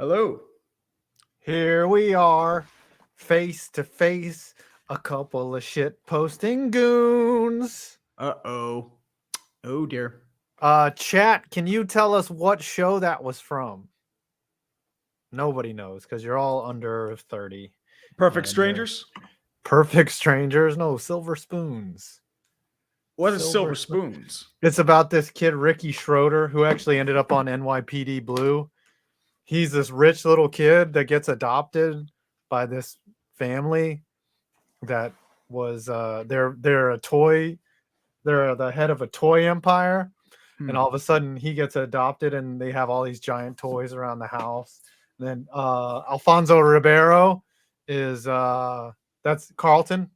Hello. Here we are, face to face, a couple of shit posting goons. Uh-oh. Oh, dear. Chat, can you tell us what show that was from? Nobody knows because you're all under 30. Perfect And, Strangers? Perfect Strangers? No, Silver Spoons. What is Silver Spoons? It's about this kid, Ricky Schroeder, who actually ended up on NYPD Blue. He's this rich little kid that gets adopted by this family that was they're the head of a toy empire, and all of a sudden he gets adopted and they have all these giant toys around the house. And then Alfonso Ribeiro is that's Carlton.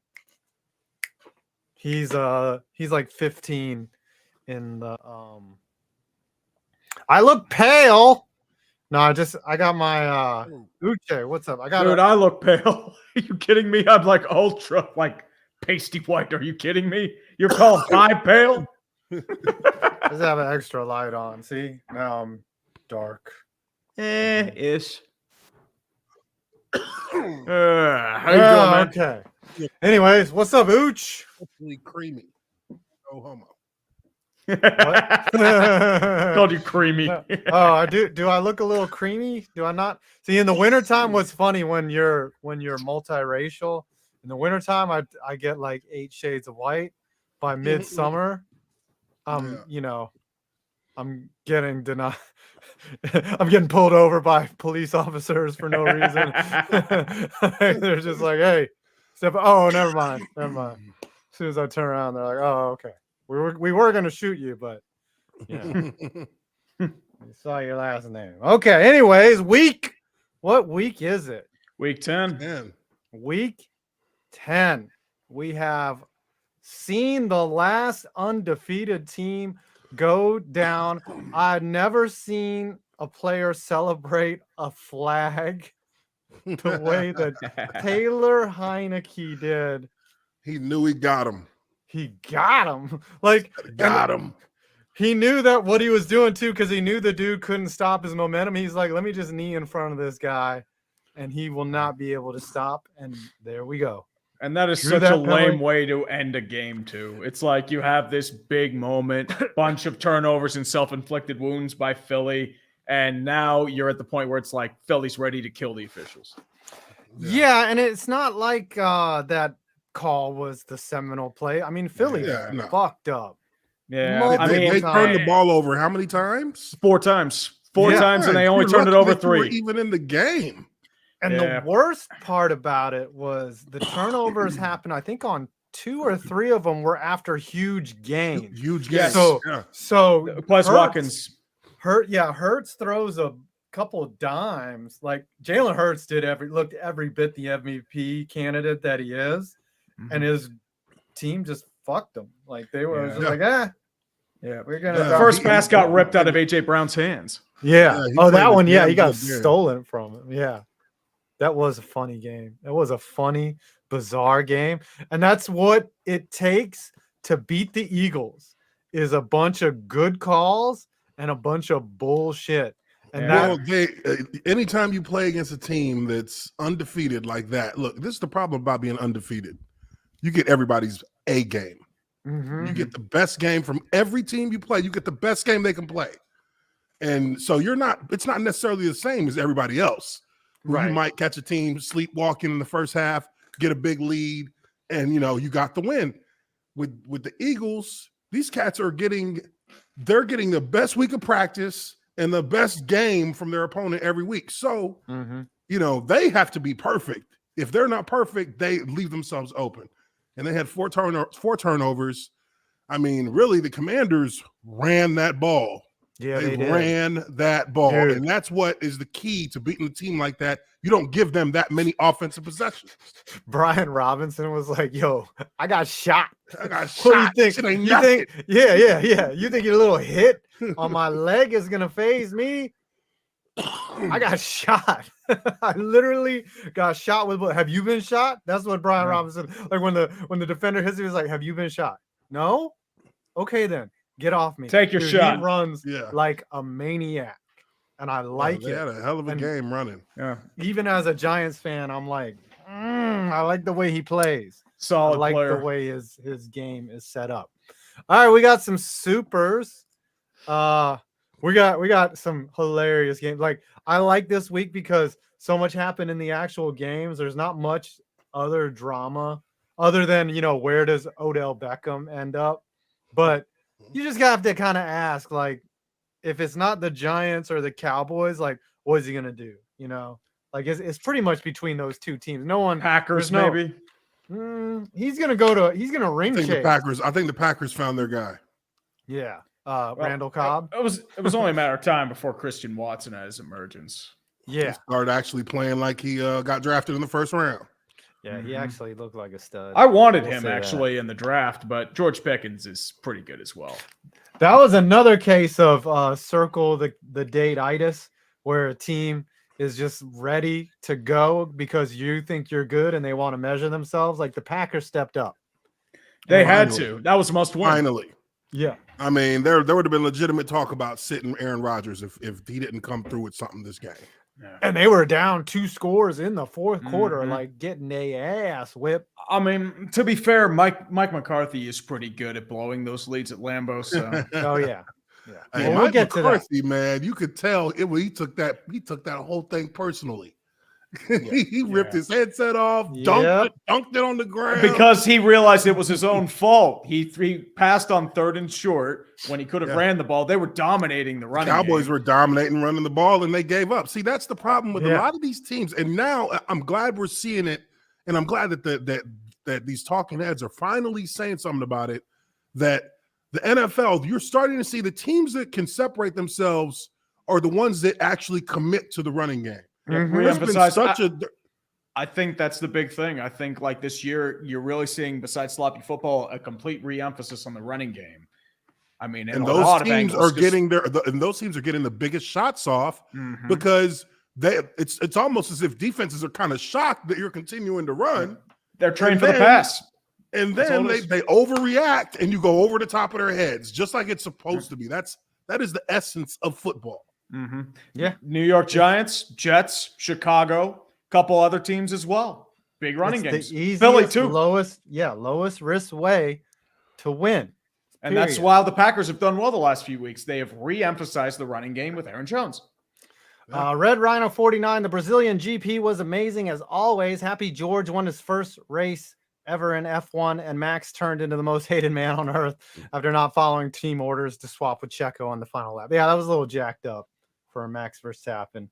He's like 15 in the I look pale. No, I got my Uche. What's up? Dude, I look pale. Are you kidding me? I'm like ultra, like pasty white. Are you kidding me? You're calling my pale? Just have an extra light on. See? Now I'm dark. Ish. How you doing, man? Okay. Anyways, what's up, Ooch? Hopefully creamy. No homo. Called you creamy. Oh, I do. Do I look a little creamy? Do I not? See, in the wintertime, what's funny when you're multiracial. In the wintertime, I get like 8 shades of white. By midsummer, you know, I'm getting denied. I'm getting pulled over by police officers for no reason. They're just like, "Hey, step." Oh, never mind. As soon as I turn around, they're like, "Oh, okay. We were gonna shoot you, but you saw your last name." Okay. Anyways, week. What week is it? Week 10. 10. Week 10. We have seen the last undefeated team go down. I've never seen a player celebrate a flag the way that Taylor Heineke did. He knew he got him. He got him. Like, Got him. he knew that what he was doing too, because he knew the dude couldn't stop his momentum. He's like, let me just knee in front of this guy, and he will not be able to stop. And there we go. And that is such a lame way to end a game, too. It's like you have this big moment, bunch of turnovers and self-inflicted wounds by Philly, and now you're at the point where it's like Philly's ready to kill the officials. Yeah, and it's not like that call was the seminal play. I mean, Philly fucked up. Yeah, they turned the ball over how many times? 4 times. 4 times, and they only turned it over 3. Even in the game. And the worst part about it was the turnovers happened, I think, on 2 or 3 of them were after huge gains. Huge gains. So plus Watkins. Hurts throws a couple of dimes. Like Jalen Hurts looked every bit the MVP candidate that he is, and his team just fucked him. Like they were just like, we're gonna. The first pass got ripped out of AJ Brown's hands. Yeah. That one. Yeah, he got stolen from him. Yeah. That was a funny game. That was a funny, bizarre game. And that's what it takes to beat the Eagles is a bunch of good calls and a bunch of bullshit. And anytime you play against a team that's undefeated like that, look, this is the problem about being undefeated. You get everybody's A game. You get the best game from every team you play. You get the best game they can play. And so it's not necessarily the same as everybody else. Right. You might catch a team sleepwalking in the first half, get a big lead, and you got the win. With the Eagles, these cats are getting the best week of practice and the best game from their opponent every week. So, they have to be perfect. If they're not perfect, they leave themselves open. And they had 4 turnovers. I mean, really, the Commanders ran that ball. Yeah, they ran that ball. Dude. And that's what is the key to beating a team like that. You don't give them that many offensive possessions. Brian Robinson was like, yo, I got shot. What do you think? You think you think your little hit on my leg is gonna phase me? I got shot. I literally got shot with. Have you been shot? That's what Brian Robinson, like when the defender hits, he was like, have you been shot? No? Okay then. Get off me. Take your shot. He runs like a maniac. and I like They it. had a hell of a And game running. Yeah, even as a Giants fan, I'm like, I like the way he plays. solid I like player. the way his game is set up. All right, we got some supers. We got some hilarious games. Like, I like this week because so much happened in the actual games. There's not much other drama other than, where does Odell Beckham end up? But you just have to kind of ask, like, if it's not the Giants or the Cowboys, like, what is he gonna do? Like, it's pretty much between those two teams. No one. Packers, there's no, maybe. He's gonna ring chase. I think the Packers found their guy. Yeah. Well, Randall Cobb. It was only a matter of time before Christian Watson had his emergence. Yeah. He started actually playing like he got drafted in the first round. Yeah, he actually looked like a stud. I wanted We'll him say that. actually in the draft, but George Pickens is pretty good as well. That was another case of circle the date-itis, where a team is just ready to go because you think you're good and they want to measure themselves. Like the Packers stepped up. They had to. That was must win. Finally. Yeah. I mean, there would have been legitimate talk about sitting Aaron Rodgers if he didn't come through with something this game. Yeah. And they were down 2 scores in the fourth quarter, like getting a ass whipped. I mean, to be fair, Mike McCarthy is pretty good at blowing those leads at Lambeau. So Oh yeah. Yeah. Hey, Well, we'll Mike get to that. McCarthy, man, you could tell he took that whole thing personally. He ripped his headset off, dunked it on the ground because he realized it was his own fault. He passed on 3rd and short when he could have ran the ball. They were dominating the running. Cowboys game. were dominating running the ball, and they gave up. See, that's the problem with a lot of these teams. And now I'm glad we're seeing it, and I'm glad that these talking heads are finally saying something about it. That the NFL, you're starting to see the teams that can separate themselves are the ones that actually commit to the running game. I think that's the big thing. I think like this year, you're really seeing, besides sloppy football, a complete re-emphasis on the running game. I mean, and those teams are getting the biggest shots off because it's almost as if defenses are kind of shocked that you're continuing to run. They're trained for the pass. And then they overreact and you go over the top of their heads, just like it's supposed to be. That is the essence of football. Yeah. New York Giants, Jets, Chicago, couple other teams as well. Big running games. The easiest, Philly too. Lowest risk way to win. And that's why the Packers have done well the last few weeks. They have re-emphasized the running game with Aaron Jones. Red Rhino 49, the Brazilian GP was amazing as always. Happy George won his first race ever in F1, and Max turned into the most hated man on earth after not following team orders to swap with Checo on the final lap. Yeah, that was a little jacked up for Max Verstappen.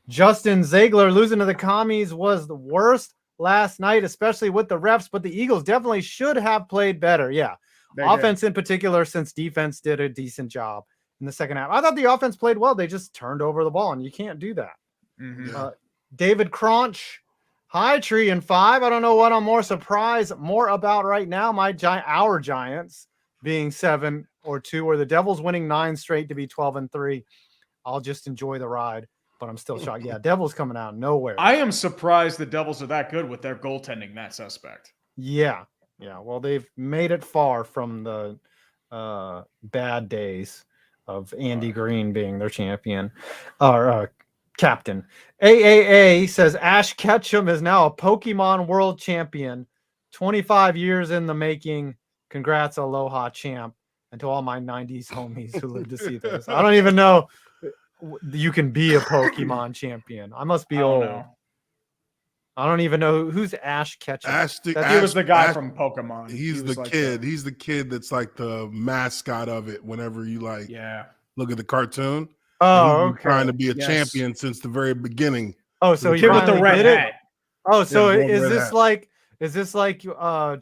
Justin Ziegler losing to the commies was the worst last night, especially with the refs, but the Eagles definitely should have played better. Yeah. Offense in particular, since defense did a decent job in the second half. I thought the offense played well. They just turned over the ball, and you can't do that. David Cronch, hi, Tree and 5. I don't know what I'm more surprised about right now. Our Giants being 7-2, or the Devils winning 9 straight to be 12-3. I'll just enjoy the ride, but I'm still shocked. Yeah, Devils coming out of nowhere. I am surprised the Devils are that good with their goaltending that suspect. Yeah. Well, they've made it far from the bad days of Andy Green being their champion or captain. AAA says Ash Ketchum is now a Pokemon world champion. 25 years in the making. Congrats, aloha, champ. And to all my 90s homies who lived to see this. I don't even know you can be a Pokemon champion. I must be old. I don't even know who's Ash Ketchum. He was the guy from Pokemon. He's the kid. He's the kid that's like the mascot of it. Whenever you look at the cartoon. Oh, okay. Trying to be a champion since the very beginning. Oh, so he with the red hat. Oh, so is this like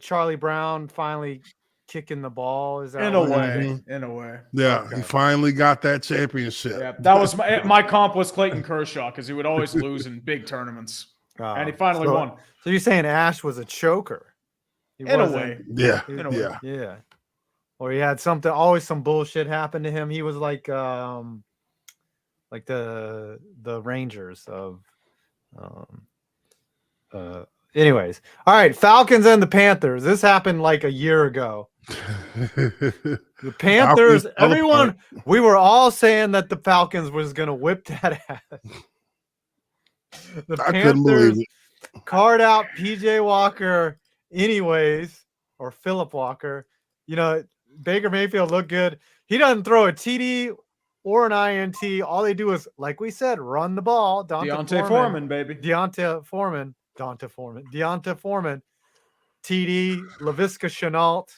Charlie Brown finally kicking the ball? Is that in a way? Yeah, okay. He finally got that championship. Yeah, that was my comp was Clayton Kershaw because he would always lose in big tournaments. And he finally won. So you're saying Ash was a choker? In a way. Yeah. Yeah. Or he had always some bullshit happen to him. He was like the Rangers of anyways. All right, Falcons and the Panthers. This happened like a year ago. The Panthers, everyone, we were all saying that the Falcons was going to whip that ass. The Panthers card out PJ Walker anyways, or Philip Walker. You know, Baker Mayfield looked good. He doesn't throw a TD or an INT. All they do is, like we said, run the ball. Deontay Foreman, baby. Deontay Foreman. TD, LaVisca Chenault,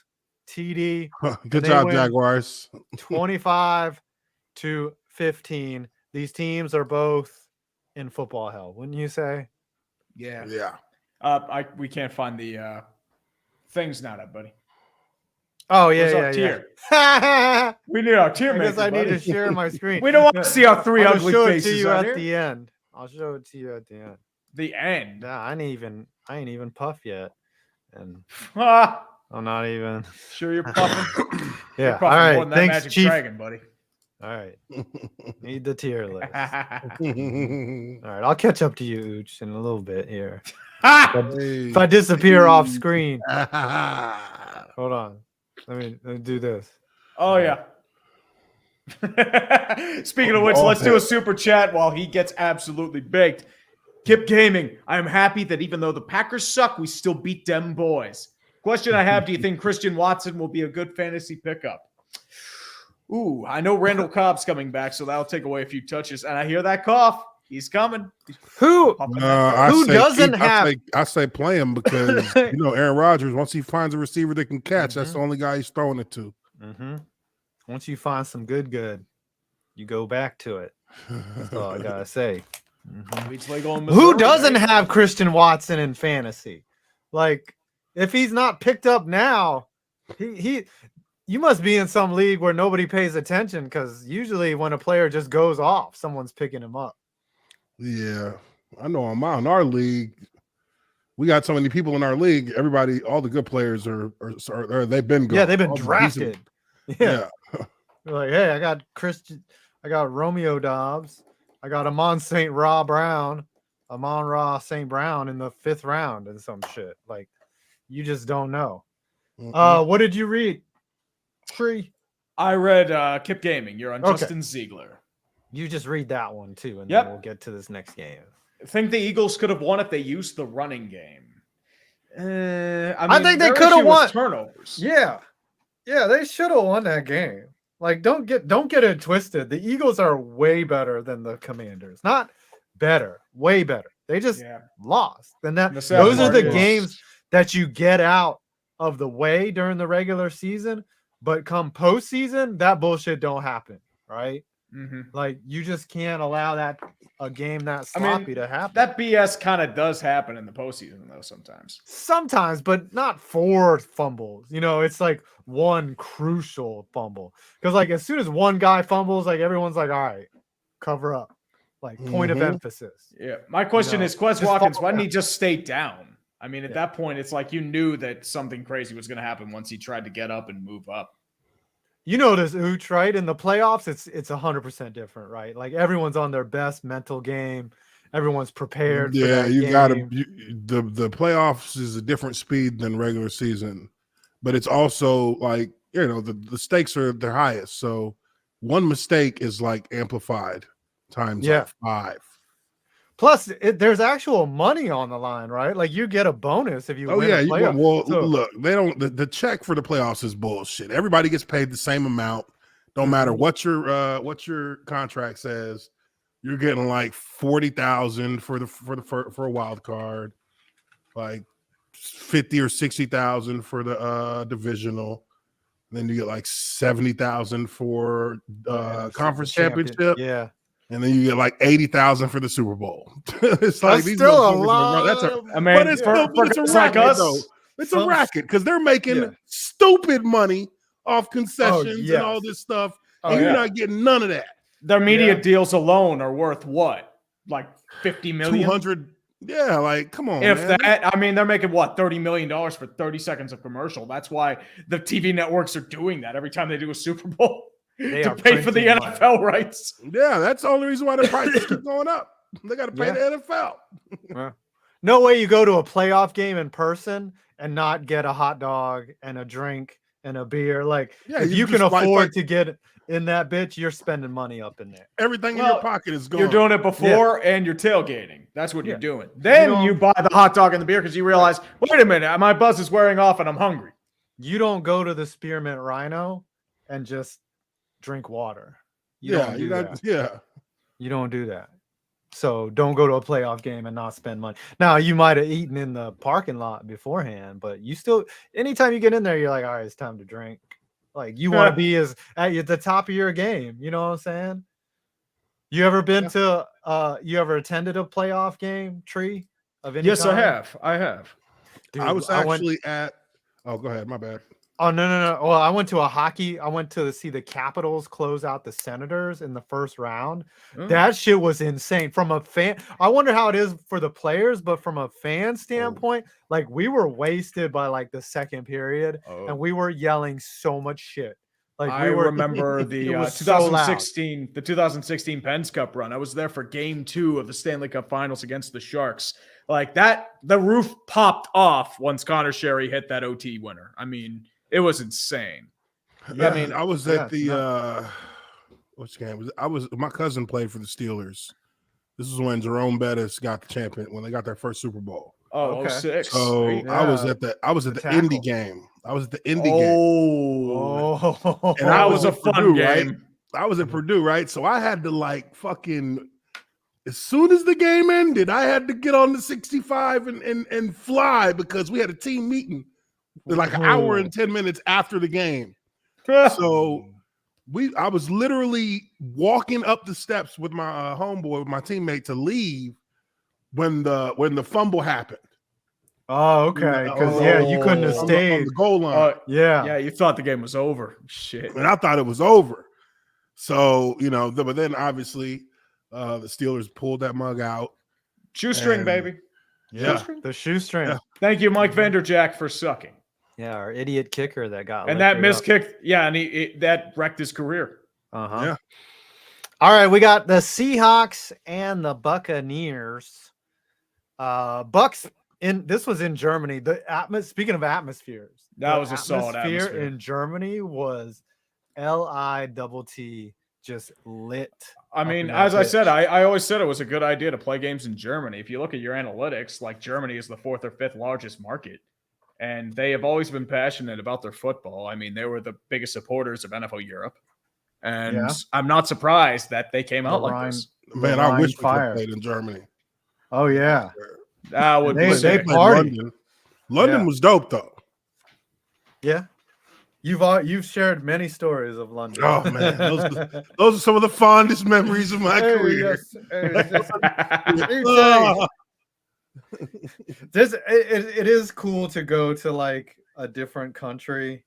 TD. Good job, Jaguars. 25-15. These teams are both in football hell, wouldn't you say? Yeah. Yeah. We can't find the things now, buddy. Oh, yeah. We need our tier makers. I need buddy. to share my screen. We don't want to see our three ugly faces. I'll show it to you at the end. I'll show it to you at the end. The end. Nah, I ain't even puff yet, and I'm not even sure you're puffing. Yeah. You're puffing all right. more than that Thanks, Magic Chief. Dragon, buddy. All right. Need the tier list. All right. I'll catch up to you, Ooch, in a little bit here. If I disappear off screen. Hold on. Let me do this. Oh, yeah. Speaking of which, let's do a super chat while he gets absolutely baked. Kip Gaming, I am happy that even though the Packers suck, we still beat them boys. Question I have, do you think Christian Watson will be a good fantasy pickup? Ooh, I know Randall Cobb's coming back, so that'll take away a few touches. And I hear that cough. He's coming. Who doesn't have? I say play him because, you know, Aaron Rodgers, once he finds a receiver that can catch, that's the only guy he's throwing it to. Once you find some good, you go back to it. That's all I got to say. Who doesn't have Christian Watson in fantasy? Like, if he's not picked up now, you must be in some league where nobody pays attention, because usually when a player just goes off, someone's picking him up. Yeah, I know. In our league, we got so many people in our league. Everybody, all the good players are they've been gone. Yeah, they've been drafted. Yeah. They're like, hey, I got Romeo Dobbs. I got Amon St. Brown in the 5th round and some shit. Like, you just don't know. What did you read? Tree. I read Kip Gaming. You're on Justin Ziegler. You just read that one too, and then we'll get to this next game. I think the Eagles could have won if they used the running game. I think they could have won turnovers. Yeah, they should have won that game. Like, don't get it twisted. The Eagles are way better than the Commanders. Not better, way better. They just lost. And those are the games that you get out of the way during the regular season. But come postseason, that bullshit don't happen, right? Like, you just can't allow a game that sloppy to happen. That BS kind of does happen in the postseason, though, sometimes. Sometimes, but not 4 fumbles. You know, it's like one crucial fumble. Because, like, as soon as one guy fumbles, like, everyone's like, all right, cover up. Like, point of emphasis. Yeah. My question is, Quez Watkins, why didn't he just stay down? I mean, at that point, it's like you knew that something crazy was going to happen once he tried to get up and move up. You know this, Ooch, right? In the playoffs, it's 100% different, right? Like, everyone's on their best mental game. Everyone's prepared. Yeah, you got to. The playoffs is a different speed than regular season, but it's also like, you know, the stakes are their highest. So one mistake is like amplified times like 5. Plus, there's actual money on the line, right? Like, you get a bonus if you win a playoff. Look, they don't. The check for the playoffs is bullshit. Everybody gets paid the same amount. Don't matter what your contract says. You're getting like $40,000 for a wild card, like $50,000 or $60,000 for the divisional. Then you get like $70,000 for conference championship. Yeah. And then you get like $80,000 for the Super Bowl. It's like these still a lot. But it's a racket, though. It's a racket because they're making stupid money off concessions and all this stuff, and you're not getting none of that. Their media deals alone are worth what? Like $50 million? 200. Yeah, like, come on. If man. that, I mean, they're making what, $30 million for 30 seconds of commercial. That's why the TV networks are doing that every time they do a Super Bowl. To pay for the NFL rights. Yeah, that's the only reason why the prices keep going up. They got to pay the NFL. No way you go to a playoff game in person and not get a hot dog and a drink and a beer. Like Yeah, if you you can just like- afford to get in that bitch, you're spending money up in there. Everything in Well, your pocket is gone. You're doing it before and you're tailgating. That's what Yeah. you're doing. Then don't- you buy the hot dog and the beer because you realize, wait a minute, my buzz is wearing off and I'm hungry. You don't go to the Spearmint Rhino and just drink water. You Yeah, don't do you that. got yeah. You don't do that. So don't go to a playoff game and not spend money. Now you might have eaten in the parking lot beforehand, but you still, anytime you get in there, you're like, all right, it's time to drink. Like you want to be at the top of your game. You know what I'm saying? You ever been to you ever attended a playoff game, Tree? Of any Yes, kind? I have. Dude, I was actually at. Oh, go ahead. My bad. Oh no. Well, I went to see the Capitals close out the Senators in the first round. Oh. That shit was insane. From a fan, I wonder how it is for the players, but from a fan standpoint, like we were wasted by like the second period, and we were yelling so much shit. Like I remember the it was so loud. 2016 Penn's Cup run. I was there for Game 2 of the Stanley Cup Finals against the Sharks. Like that, the roof popped off once Connor Sherry hit that OT winner. I mean, it was insane. Yeah, I mean, I was at the which game was my cousin played for the Steelers. This is when Jerome Bettis got the champion when they got their first Super Bowl. Oh, Okay. 06. So I was at the Indy game. I was at the Indy game. Oh, And that I was a at fun Purdue, game. right? I was at Purdue, right? So I had to like fucking as soon as the game ended, I had to get on the 65 and fly because we had a team meeting like an hour and 10 minutes after the game. So I was literally walking up the steps with my homeboy, with my teammate to leave when the fumble happened. Oh, okay. Because you couldn't have on stayed. the goal line. Yeah, you thought the game was over. Shit. And I thought it was over. So, but then obviously the Steelers pulled that mug out. Shoestring, baby. Yeah, Shoestring? the shoestring. Yeah. Thank you, Mike Vanderjack, for sucking. Yeah, our idiot kicker that got And that liquored missed up. kick, and that wrecked his career. Uh-huh. Yeah. All right, we got the Seahawks and the Buccaneers. Bucks this was in Germany. Speaking of atmospheres, That the was a solid atmosphere. in Germany was LITT, just lit. I mean, in that as I bitch. said, I always said it was a good idea to play games in Germany. If you look at your analytics, like Germany is the 4th or 5th largest market, and they have always been passionate about their football. I mean, they were the biggest supporters of NFL Europe, and I'm not surprised that they came out like this. Man, I wish we could have played in Germany. Oh yeah, That would be they sick. party. London was dope though. Yeah. You've shared many stories of London. Oh man, those are some of the fondest memories of my career. It is cool to go to like a different country,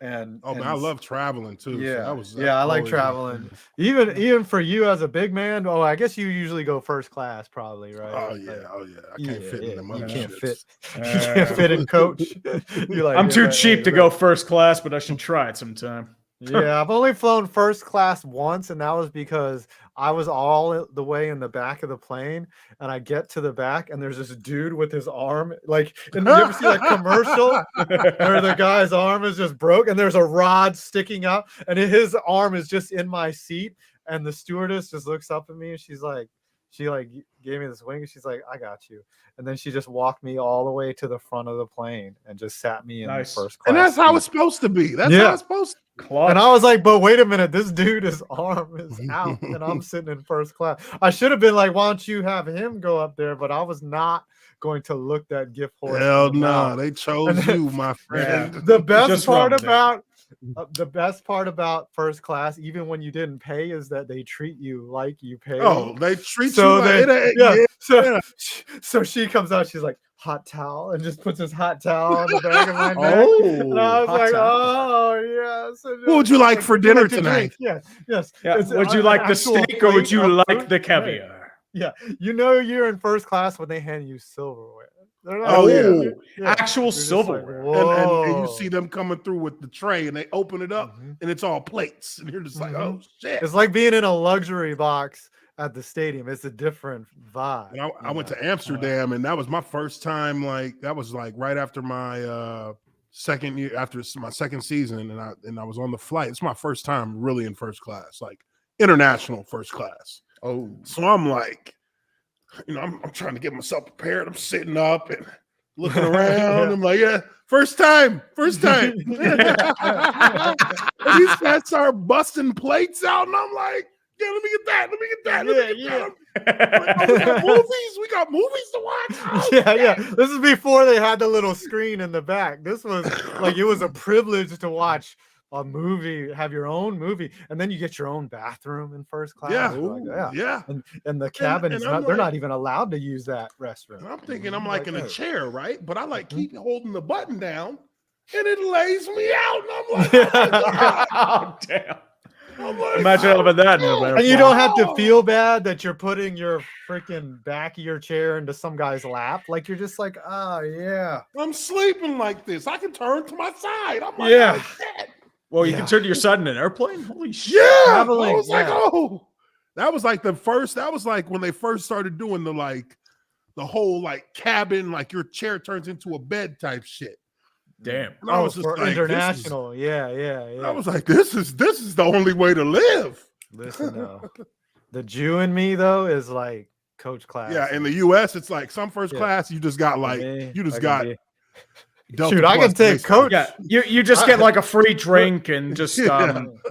and man, I love traveling too. Yeah, so I like traveling. Even for you as a big man. Oh, I guess you usually go first class, probably, right? Oh yeah. I can't fit in them. You other can't shits. fit. You can't fit in, coach. You're like, I'm too cheap to go first class, but I should try it sometime. Yeah, I've only flown first class once, and that was because I was all the way in the back of the plane, and I get to the back, and there's this dude with his arm, like, and you ever see that commercial where the guy's arm is just broke, and there's a rod sticking out, and his arm is just in my seat, and the stewardess just looks up at me, and she gave me this wink, and she's like, "I got you," and then she just walked me all the way to the front of the plane and just sat me in the first class. And that's how seat. it's supposed to be. That's how it's supposed to. Clutch. And I was like, but wait a minute, this dude, his arm is out and I'm sitting in first class. I should have been like, why don't you have him go up there? But I was not going to look that gift horse. Hell no, they chose you, my friend. Yeah. The best Just part rubbed it. about the best part about first class, even when you didn't pay, is that they treat you like you paid. Oh, they treat So you like they, yeah. So she comes out, she's like, hot towel, and just puts his hot towel on the back of my neck. And I was hot like, towel. oh yes. And What would you like for dinner like to drink. tonight? Yeah, yes. Yeah. It's Would you an like the actual steak or would plate you of like food. the Right. caviar? Yeah, you know you're in first class when they hand you silverware. They're not- Oh, yeah. Actual You're just silverware. like, And you whoa. see them coming through with the tray and they open it up and it's all plates. And you're just like, oh shit. It's like being in a luxury box at the stadium. It's a different vibe. And I went to Amsterdam and that was my first time. Like that was like right after my second year after my second season, and I was on the flight. It's my first time really in first class, like international first class. Oh, So I'm like, I'm trying to get myself prepared. I'm sitting up and looking around. I'm like, yeah, first time. And these guys start busting plates out, and I'm like, yeah, let me get that. Like, oh, we got movies to watch. Oh, Yeah. This is before they had the little screen in the back. This was like it was a privilege to watch a movie, have your own movie, and then you get your own bathroom in first class. Yeah. Like, Yeah. And the cabin and is I'm not, they're like- not even allowed to use that restroom. And I'm thinking I'm like in a oh. chair, right? But I like keep holding the button down, and it lays me out. And I'm like, oh my God. oh damn! I'm like, Imagine having that in the And you don't have to Oh. feel bad that you're putting your freaking back of your chair into some guy's lap. Like you're just like, oh yeah. I'm sleeping like this. I can turn to my side. I'm like, Yeah. oh, shit. Well, you Yeah. can turn to your side in an airplane. Holy shit! Yeah. I Traveling, was like, yeah. oh, that was like when they first started doing the whole like cabin, like your chair turns into a bed type shit. Damn. And I was just for like, international. Yeah. I was like, this is the only way to live. Listen though. The Jew in me though is like coach class. Yeah, in the US, it's like some first Yeah. class, you just got like Delta Shoot, I Plus can take based coach. Yeah, you just get like a free drink and just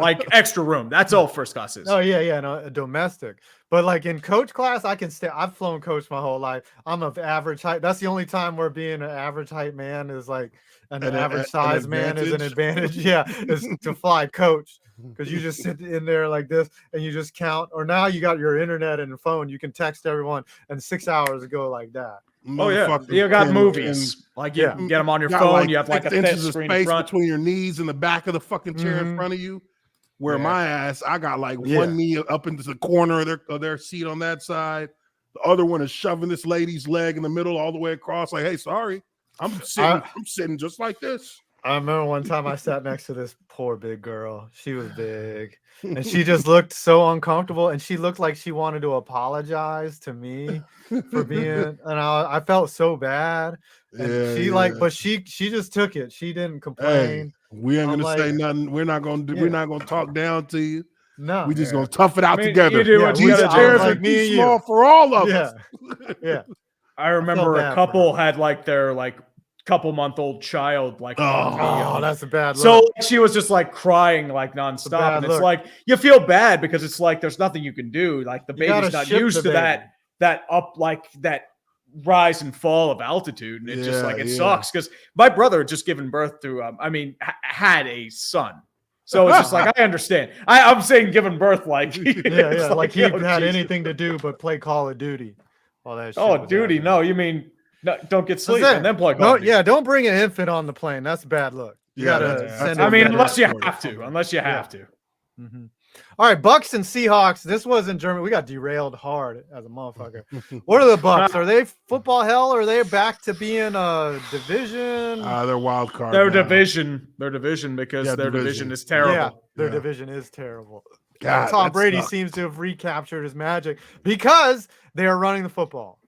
like extra room. That's all first class is. Oh yeah, no, a domestic. But like in coach class, I can stay. I've flown coach my whole life. I'm of average height. That's the only time where being an average height man is like an average size man is an advantage. Yeah, is to fly coach because you just sit in there like this and you just count. Or now you got your internet and phone. You can text everyone, and 6 hours go like that. Oh yeah, Motherfucker you got can- movies. Like you Yeah. can get them on your got, phone. You have like a 6 thin inches of screen in space front. between your knees and the back of the fucking chair in Mhm. front of you. Where Yeah. my ass, I got like Yeah. one knee up into the corner of their seat on that side. The other one is shoving this lady's leg in the middle all the way across. Like, hey, sorry, I'm sitting just like this. I remember one time I sat next to this poor big girl. She was big and she just looked so uncomfortable and she looked like she wanted to apologize to me for being, and I felt so bad. And but she just took it. She didn't complain. We ain't I'm gonna say nothing. We're not gonna Yeah. we're not gonna talk down to you. No. We just gonna tough it out I mean, together. you do Yeah, what we you These gotta gotta do. chairs do. are Like me too and small you. for all of Yeah. us. Yeah. I remember bad a for couple her. had like their like couple-month-old child like on the, Oh, that's a bad look. so she was just like crying like nonstop, bad and it's look. like you feel bad because it's like there's nothing you can do. Like the You gotta baby's not ship used the to baby. that up like that rise and fall of altitude, and it just Yeah, like it yeah. sucks because my brother had just given birth to had a son. So it's just like I understand. I'm saying giving birth like yeah. Like he oh, had Jesus. anything to do but play Call of Duty. All that shit Oh, was duty. happening. No, you mean no, don't get sleep That's it. and then play Call of Duty. Don't bring an infant on the plane. That's a bad look. You Yeah, gotta that's- send that's him I mean, better. unless you story. have to. Unless you have to. Mhm. All right, Bucks and Seahawks. This was in Germany. We got derailed hard as a motherfucker. What are the Bucks? Are they football hell? Or are they back to being a division? They're wild card. Their now. division because Yeah, their division. division is terrible. Yeah, their Yeah. division is terrible. God, Tom that Brady sucks. seems to have recaptured his magic because they are running the football.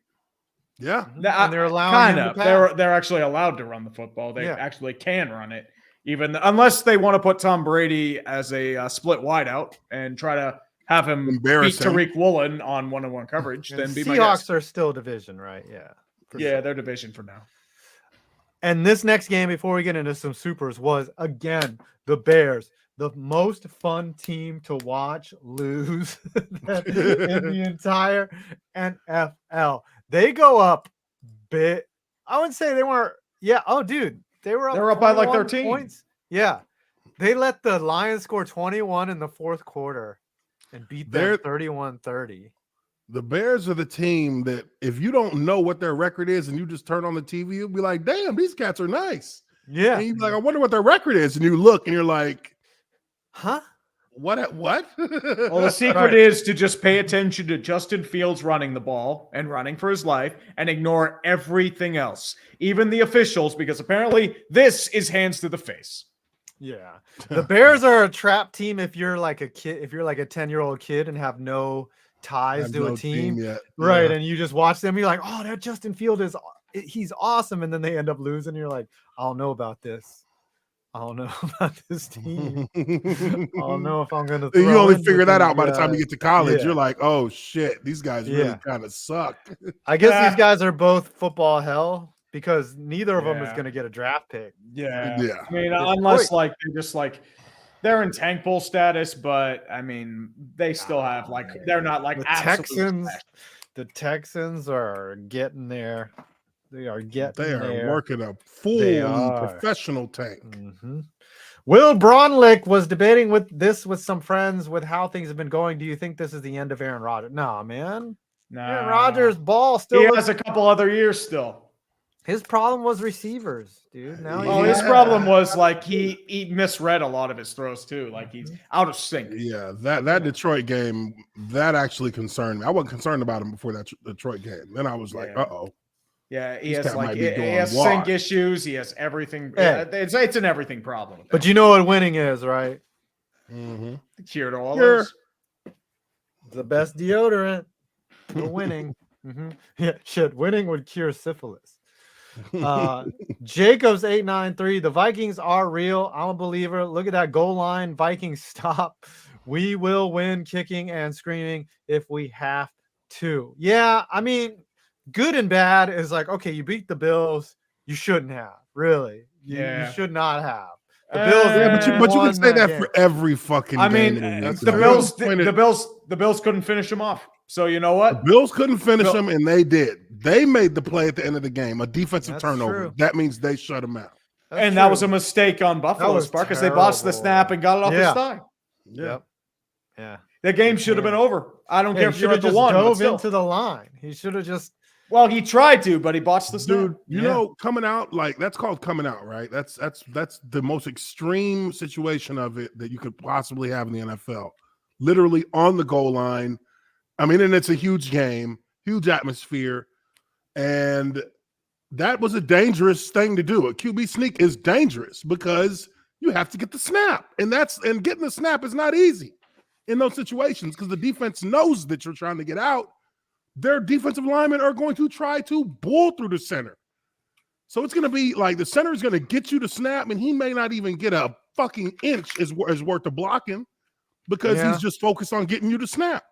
Yeah. And they're allowing him to pass. They're actually allowed to run the football. They Yeah. actually can run it, even unless they want to put Tom Brady as a split wideout and try to have him beat Embarrass him. Tariq Woolen on one-on-one coverage. And Then be my guest. Seahawks are still division, right? Yeah. for Yeah, sure. their division for now. And this next game, before we get into some supers, was again the Bears, the most fun team to watch lose in the entire NFL. They go up bit. I would say they weren't. Yeah. Oh, dude, they were up. They were up by like 21 13 points. Yeah, they let the Lions score 21 in the fourth quarter and beat them They're- 31-30. The Bears are the team that if you don't know what their record is and you just turn on the TV, you'll be like, damn, these cats are nice. Yeah. And you're like, I wonder what their record is. And you look and you're like, Huh? what? Well, the secret Right. is to just pay attention to Justin Fields running the ball and running for his life and ignore everything else, even the officials, because apparently this is hands to the face. Yeah. The Bears are a trap team if you're like a kid, if you're like a 10-year-old kid and have no ties Have to no a team. yet. Right. Yeah. And you just watch them, you're like, oh, that Justin Field is he's awesome, and then they end up losing. You're like, I don't know about this. I don't know about this team. I don't know if I'm gonna. You throw only in figure with that these out by the time you guys. get to college. Yeah. You're like, oh shit, these guys really Yeah. kind of suck. I guess these guys are both football hell because neither of them is Yeah. going to get a draft pick. Yeah. Yeah. I mean, Detroit. unless like they just like they're in tank bowl status, but I mean, they still have like they're not like The absolute Texans. trash. The Texans are getting there. They are getting They are there. working a They fully are. professional tank. Mhm. Will Bronlick was debating with some friends with how things have been going. Do you think this is the end of Aaron Rodgers? Nah, man. Aaron Nah. Rodgers' ball still He looks. has a couple other years still. His problem was receivers, dude. Now Oh, he's his problem was like he misread a lot of his throws too. Like he's out of sync. Yeah, that Detroit game, that actually concerned me. I wasn't concerned about him before that Detroit game. Then I was like, Yeah. uh-oh. Yeah, he This has guy like might be he going has wild. sync issues. He has everything. Hey. It's an everything problem. with But him. you know what winning is, right? Mm-hmm. The cure to all Cure. those. The best deodorant. The winning. Yeah, shit. Winning would cure syphilis. Jacobs 893. The Vikings are real. I'm a believer. Look at that goal line. Vikings stop. We will win kicking and screaming if we have to. Yeah, I mean, good and bad is like, okay, you beat the Bills. You shouldn't have. Really. You should not have. The Bills. Yeah, but you won can say that game. for every fucking I game. mean, in the week. the Like, Bills couldn't finish him off. So you know what? The Bills couldn't finish Bill- them, and they did. They made the play at the end of the game, a defensive That's turnover. true. That means they shut them out. That's And that was a true. mistake on Buffalo's was part because they botched the terrible. snap and got it off his Yeah. thigh. Yep. Yeah. The game should have been over. I don't Yeah, care he if you're should at have the just one. but dove still. into the line. He should have just. Well, he tried to, but he botched the snap. Dude, you Yeah. know, coming out, like, that's called coming out, right? That's the most extreme situation of it that you could possibly have in the NFL. Literally on the goal line. I mean, and it's a huge game, huge atmosphere, and that was a dangerous thing to do. A QB sneak is dangerous because you have to get the snap, and getting the snap is not easy in those situations because the defense knows that you're trying to get out. Their defensive linemen are going to try to bull through the center. So it's going to be like the center is going to get you to snap, and he may not even get a fucking inch is worth of blocking because he's just focused on getting you to snap.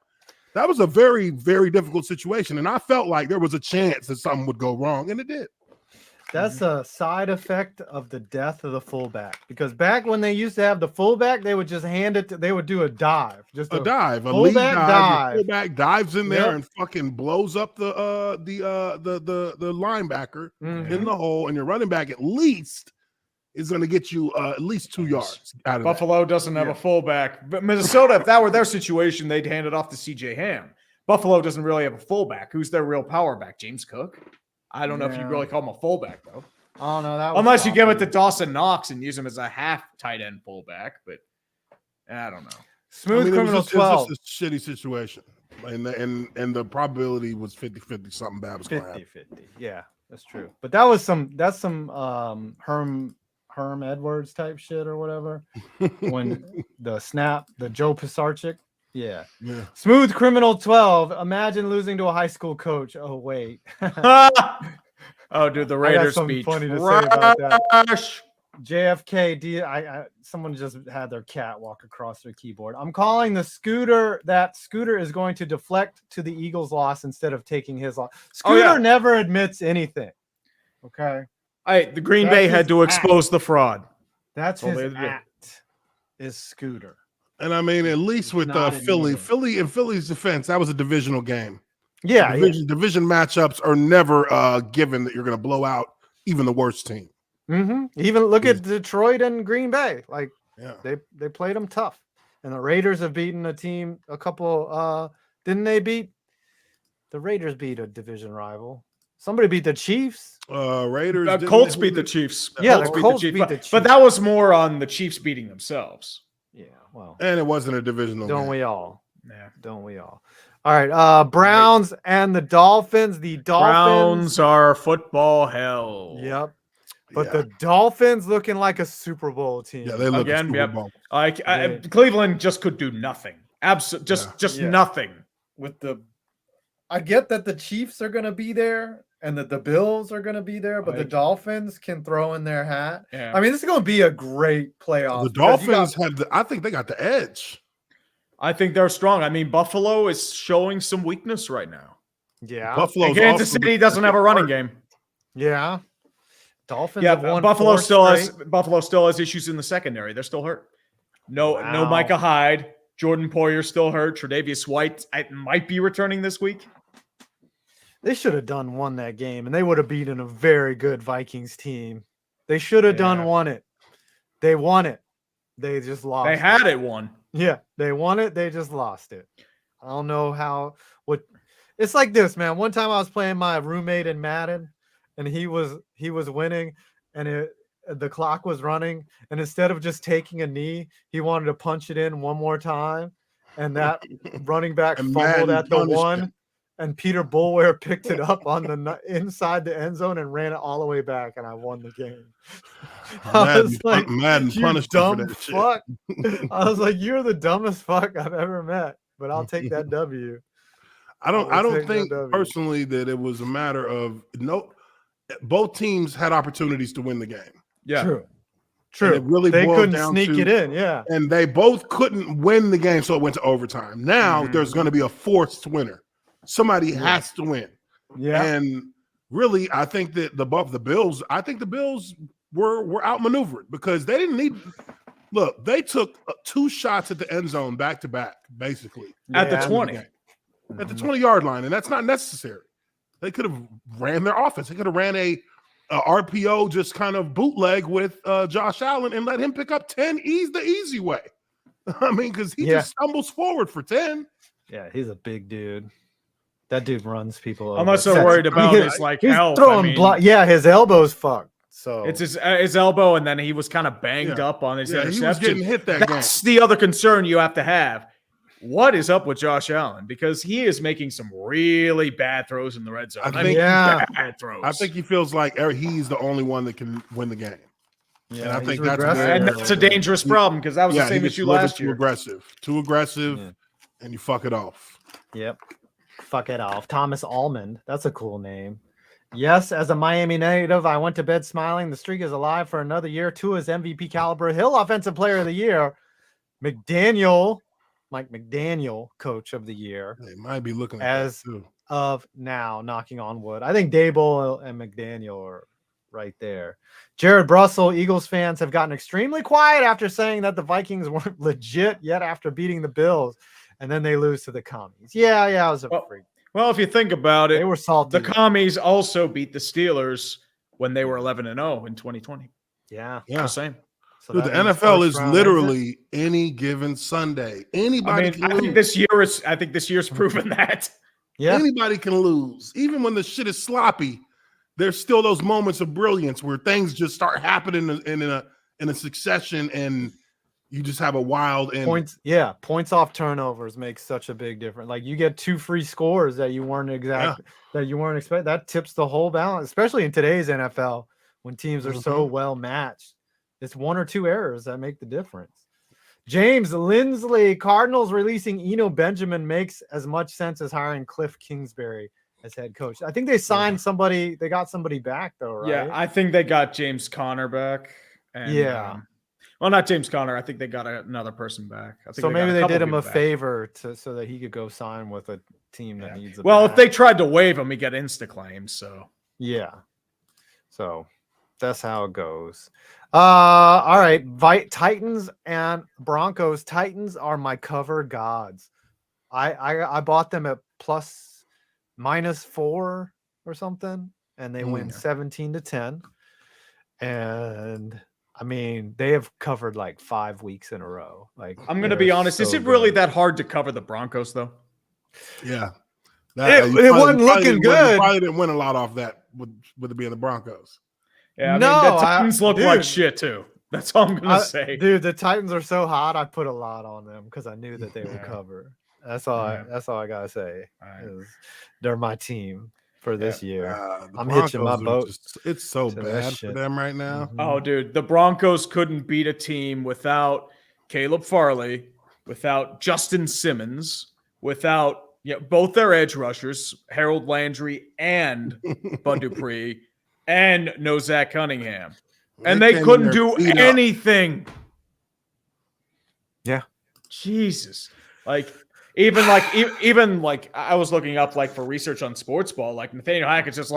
That was a very, very difficult situation, and I felt like there was a chance that something would go wrong, and it did. That's a side effect of the death of the fullback. Because back when they used to have the fullback, they would just hand it. They would do a dive, just A dive, a fullback lead dive. dive. The fullback dives in there Yep. and fucking blows up the linebacker in the hole, and your running back at least is going to get you at least 2 yards out of Buffalo doesn't have a fullback. But Minnesota, if that were their situation, they'd hand it off to CJ Ham. Buffalo doesn't really have a fullback. Who's their real power back? James Cook? I don't know if you really call him a fullback, though. Oh no, that was Unless you give it to sloppy. Dawson Knox and use him as a half tight end fullback, but I don't know. Smooth it was Criminal just, it was 12. just a shitty situation. And the probability was 50-50 something bad was going to happen. 50-50. Yeah, that's true. But that's some Herm Edwards type shit or whatever. When the snap, the Joe Pisarcik. Yeah. Yeah. Smooth Criminal 12. Imagine losing to a high school coach. Oh, wait. Oh, dude, the I got Raiders something beat funny to say about that. trash. JFK, someone just had their cat walk across their keyboard. I'm calling that Scooter is going to deflect to the Eagles' loss instead of taking his loss. Scooter never admits anything. Okay. The Green That's Bay his had to expose the fraud. That's all his they had to do. act is Scooter. And I mean, at least with Not Philly, admitting. in Philly's defense, that was a divisional game. Yeah. Division matchups are never given that you're going to blow out even the worst team. Even look at Detroit and Green Bay. Like Yeah. they played them tough. And the Raiders have beaten a team a couple didn't they beat the Raiders beat a division rival? Somebody beat the Chiefs. Raiders. Colts beat the Chiefs. Yeah, the Colts beat the Chiefs. But that was more on the Chiefs beating themselves. Yeah, well. And it wasn't a divisional Don't game. we all? Yeah. Don't we all? All right. Browns and the Dolphins. The Dolphins. Browns are football hell. Yep. But Yeah. the Dolphins looking like a Super Bowl team. Yeah, they look Again, Super yep. Bowl. Cleveland just could do nothing. Just Yeah. nothing. I get that the Chiefs are going to be there, and that the Bills are going to be there, but the Like- Dolphins can throw in their hat. Yeah. I mean, this is going to be a great playoff. The Dolphins I think they got the edge. I think they're strong. I mean, Buffalo is showing some weakness right now. Yeah. Buffalo's And Kansas also- City doesn't have a running game. Yeah. Dolphins Yeah, have won Buffalo 4 still straight. has issues in the secondary. They're still hurt. No Wow. Micah Hyde. Jordan Poyer still hurt. Tre'Davious White might be returning this week. They should have won that game, and they would have beaten a very good Vikings team. They should have won it. They won it. They just lost. They had it won. Yeah, they won it. They just lost it. I don't know what. It's like this, man. One time I was playing my roommate in Madden, and he was winning, and the clock was running, and instead of just taking a knee, he wanted to punch it in one more time, and that running back And fumbled Madden at the punished one. him. And Peter Bullware picked it up on the inside the end zone and ran it all the way back, and I won the game. I was like, Madden "You punished him for dumb that shit. fuck!" I was like, "You're the dumbest fuck I've ever met," but I'll take that W. I don't take that think W. personally that it was a matter of both teams had opportunities to win the game. Yeah. True. And it really They boiled couldn't down sneak to- it in. Yeah. And they both couldn't win the game, so it went to overtime. Now Mhm. there's going to be a forced winner. Somebody has to win. Yeah. And really, I think that the Bills, I think the Bills were outmaneuvered because they didn't need. Look, they took 2 shots at the end zone back to back, basically At the Yeah. 20. at the 20-yard line, and that's not necessary. They could have ran their offense. They could have ran a RPO, just kind of bootleg with Josh Allen and let him pick up 10 the easy way. I mean, because he just stumbles forward for 10. Yeah, he's a big dude. That dude runs people over. I'm not so That's- worried about he- his like He's health. throwing I mean, block. Yeah, his elbow's fucked. So it's his elbow, and then he was kind of banged up on his Yeah, he was interception. getting hit that game. That's the other concern you have to have. What is up with Josh Allen? Because he is making some really bad throws in the red zone. I I think- mean, Yeah. bad throws. I think he feels like he's the only one that can win the game. yeah, and I he's think that's regressing where- and a that's a little bit. dangerous problem because that was the he same gets issue a little bit last too year. Too aggressive, Yeah. and you fuck it off. Yep. Fuck it off. Thomas Almond. That's a cool name. Yes, as a Miami native, I went to bed smiling. The streak is alive for another year. Tua's MVP caliber. Hill Offensive Player of the Year. Mike McDaniel, Coach of the Year. They might be looking at As- that too. Of now, knocking on wood. I think Dable and McDaniel are right there. Jared Russell, Eagles fans have gotten extremely quiet after saying that the Vikings weren't legit yet after beating the Bills. And then they lose to the Commies. Yeah, I was a freak. Well, if you think about They it, were salty. the Commies also beat the Steelers when they were 11-0 in 2020. Yeah. Yeah. Just saying. So Dude, the that means NFL first is round literally any given Sunday. Anybody I mean, can I lose. think this year's proven that. exit. Yeah. Anybody can lose. Even when the shit is sloppy, there's still those moments of brilliance where things just start happening in a succession, and you just have a wild end. Points off turnovers makes such a big difference. Like you get 2 free scores that you weren't expecting. That tips the whole balance, especially in today's NFL when teams are so well matched. It's 1 or 2 errors that make the difference. James Lindsley, Cardinals releasing Eno Benjamin makes as much sense as hiring Cliff Kingsbury as head coach. I think they signed somebody. They got somebody back though, right? Yeah, I think they got James Conner back. And, Yeah. well, not James Conner. I think they got another person back. I think So maybe got they couple did him people a back. favor so that he could go sign with a team that needs a Well, if back. they tried to waive him, he got insta claims. So Yeah. So that's how it goes. All right. Titans and Broncos. Titans are my cover gods. I bought them at ±4 or something, and they win 17-10. And I mean, they have covered like 5 weeks in a row. Like I'm going to they're be honest. Is so it really good. that hard to cover the Broncos, though? Yeah. It wasn't looking good. You probably didn't win a lot off that with it being the Broncos. Yeah, I No, mean, the Titans look like dude. shit too. That's all I'm gonna say. Dude, the Titans are so hot. I put a lot on them because I knew that they would Yeah. cover. That's all. Yeah. That's all I gotta say. All right. Is they're my team for this year. The I'm hitching my Broncos are boat it's so to that bad for shit. them right now. Mhm. Oh, dude, the Broncos couldn't beat a team without Caleb Farley, without Justin Simmons, without Yeah, both their edge rushers, Harold Landry and Bud Dupree, and no Zach Cunningham. And they came in couldn't there do beat up. anything. Yeah. Jesus. Even I was looking up for research on sports ball, Nathaniel Hackett's just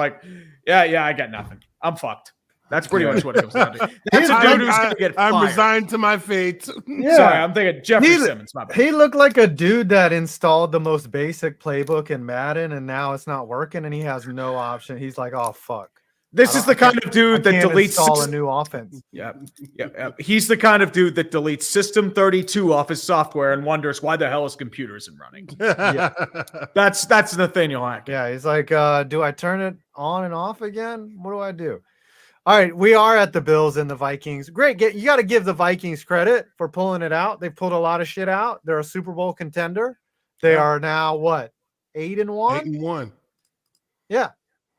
yeah, I got nothing. I'm fucked. That's pretty much what it comes down to. That's a dude who's gonna get fired. I'm resigned to my fate. Yeah. Sorry, I'm thinking Jeffrey Simmons. My bad. He looked like a dude that installed the most basic playbook in Madden, and now it's not working, and he has no option. He's like, oh fuck. This is the kind of dude that deletes install a new offense. Yeah. He's the kind of dude that deletes System 32 off his software and wonders why the hell his computer isn't running. Yeah. That's Nathaniel Hackett. Yeah, he's like, do I turn it on and off again? What do I do? All right, we are at the Bills and the Vikings. Great. You got to give the Vikings credit for pulling it out. They've pulled a lot of shit out. They're a Super Bowl contender. They are now what? 8-1? 8-1. Yeah.